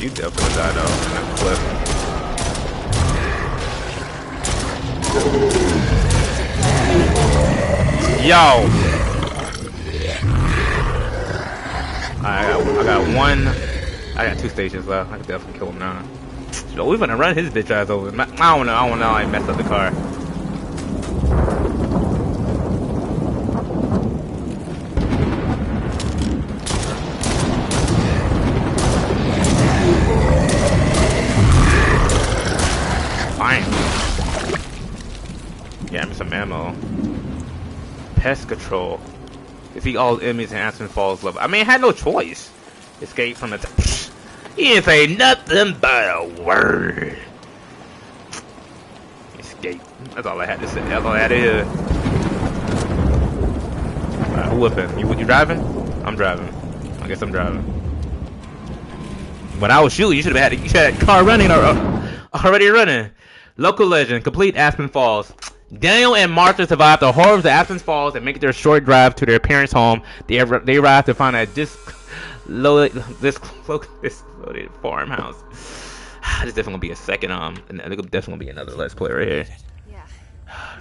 You definitely died off in that clip. Yo! I got one. I got 2 stations left. I can definitely kill him now. Yo, we're gonna run his bitch ass over. I don't know. I messed up the car. Fine. Yeah, me some ammo. Pest control. Defeat all enemies in Aspen Falls level. I mean, I had no choice. Escape from it. He didn't say nothing but a word. Escape. That's all I had to say. That's all I had to hear. Alright, whooping. You driving? I'm driving. I guess I'm driving. When I was shooting, you should have had the car running or already running. Local legend. Complete Aspen Falls. Daniel and Martha survive the horrors of Aspen Falls and make their short drive to their parents' home. They arrive to find a dislocated farmhouse. This definitely gonna be a second and there's definitely gonna be another Let's Play right here. Yeah.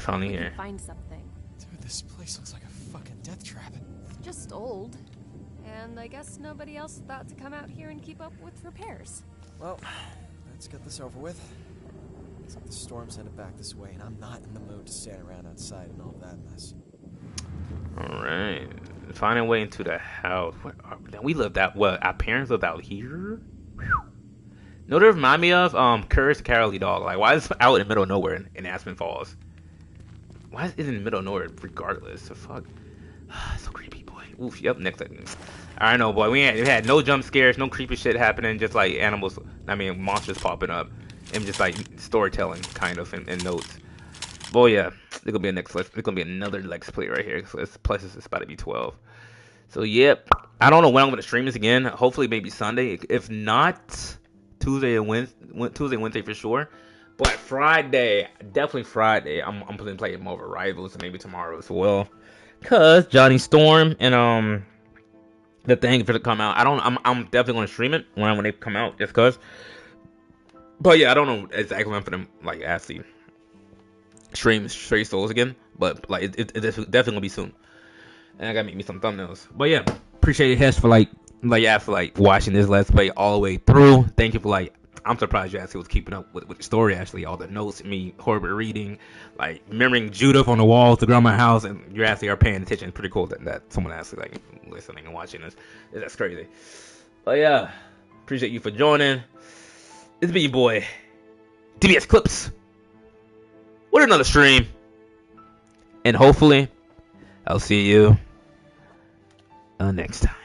Finally here. Find something. Dude, this place looks like a fucking death trap. It's just old. And I guess nobody else thought to come out here and keep up with repairs. Well, let's get this over with. Except the storm's headed back this way, and I'm not in the mood to stand around outside and all that mess. Alright. Finding a way into the house. We lived out, what, our parents lived out here? Whew. Know what it remind me of? Courage the Cowardly Dog. Like, why is it out in the middle of nowhere in Aspen Falls? Why is it in the middle of nowhere regardless? The fuck? So creepy, boy. Oof, yep, next segment. I know, boy. We had no jump scares, no creepy shit happening, just like animals, monsters popping up. And just like storytelling, kind of, and notes. Boy, yeah, it's gonna be another Let's Play right here. So plus, it's about to be 12. So yep, I don't know when I'm gonna stream this again. Hopefully, maybe Sunday. If not, Tuesday and Wednesday for sure. But Friday, definitely Friday. I'm planning to play Marvel Rivals, and maybe tomorrow as well. Cause Johnny Storm and the thing for to come out. I'm definitely gonna stream it when they come out, just cause. But yeah, I don't know exactly when for them like actually stream Stray Souls again, but like it's definitely gonna be soon. And I gotta make me some thumbnails. But yeah, appreciate it, Hesh, for watching this Let's Play all the way through. Thank you for I'm surprised you actually was keeping up with the story, actually, all the notes, me horrible reading, like remembering Judith on the walls to ground my house, and you actually are paying attention. It's pretty cool that someone actually listening and watching this. That's crazy. But yeah, appreciate you for joining. It's been your boy, DBS Clips, with another stream. And hopefully, I'll see you next time.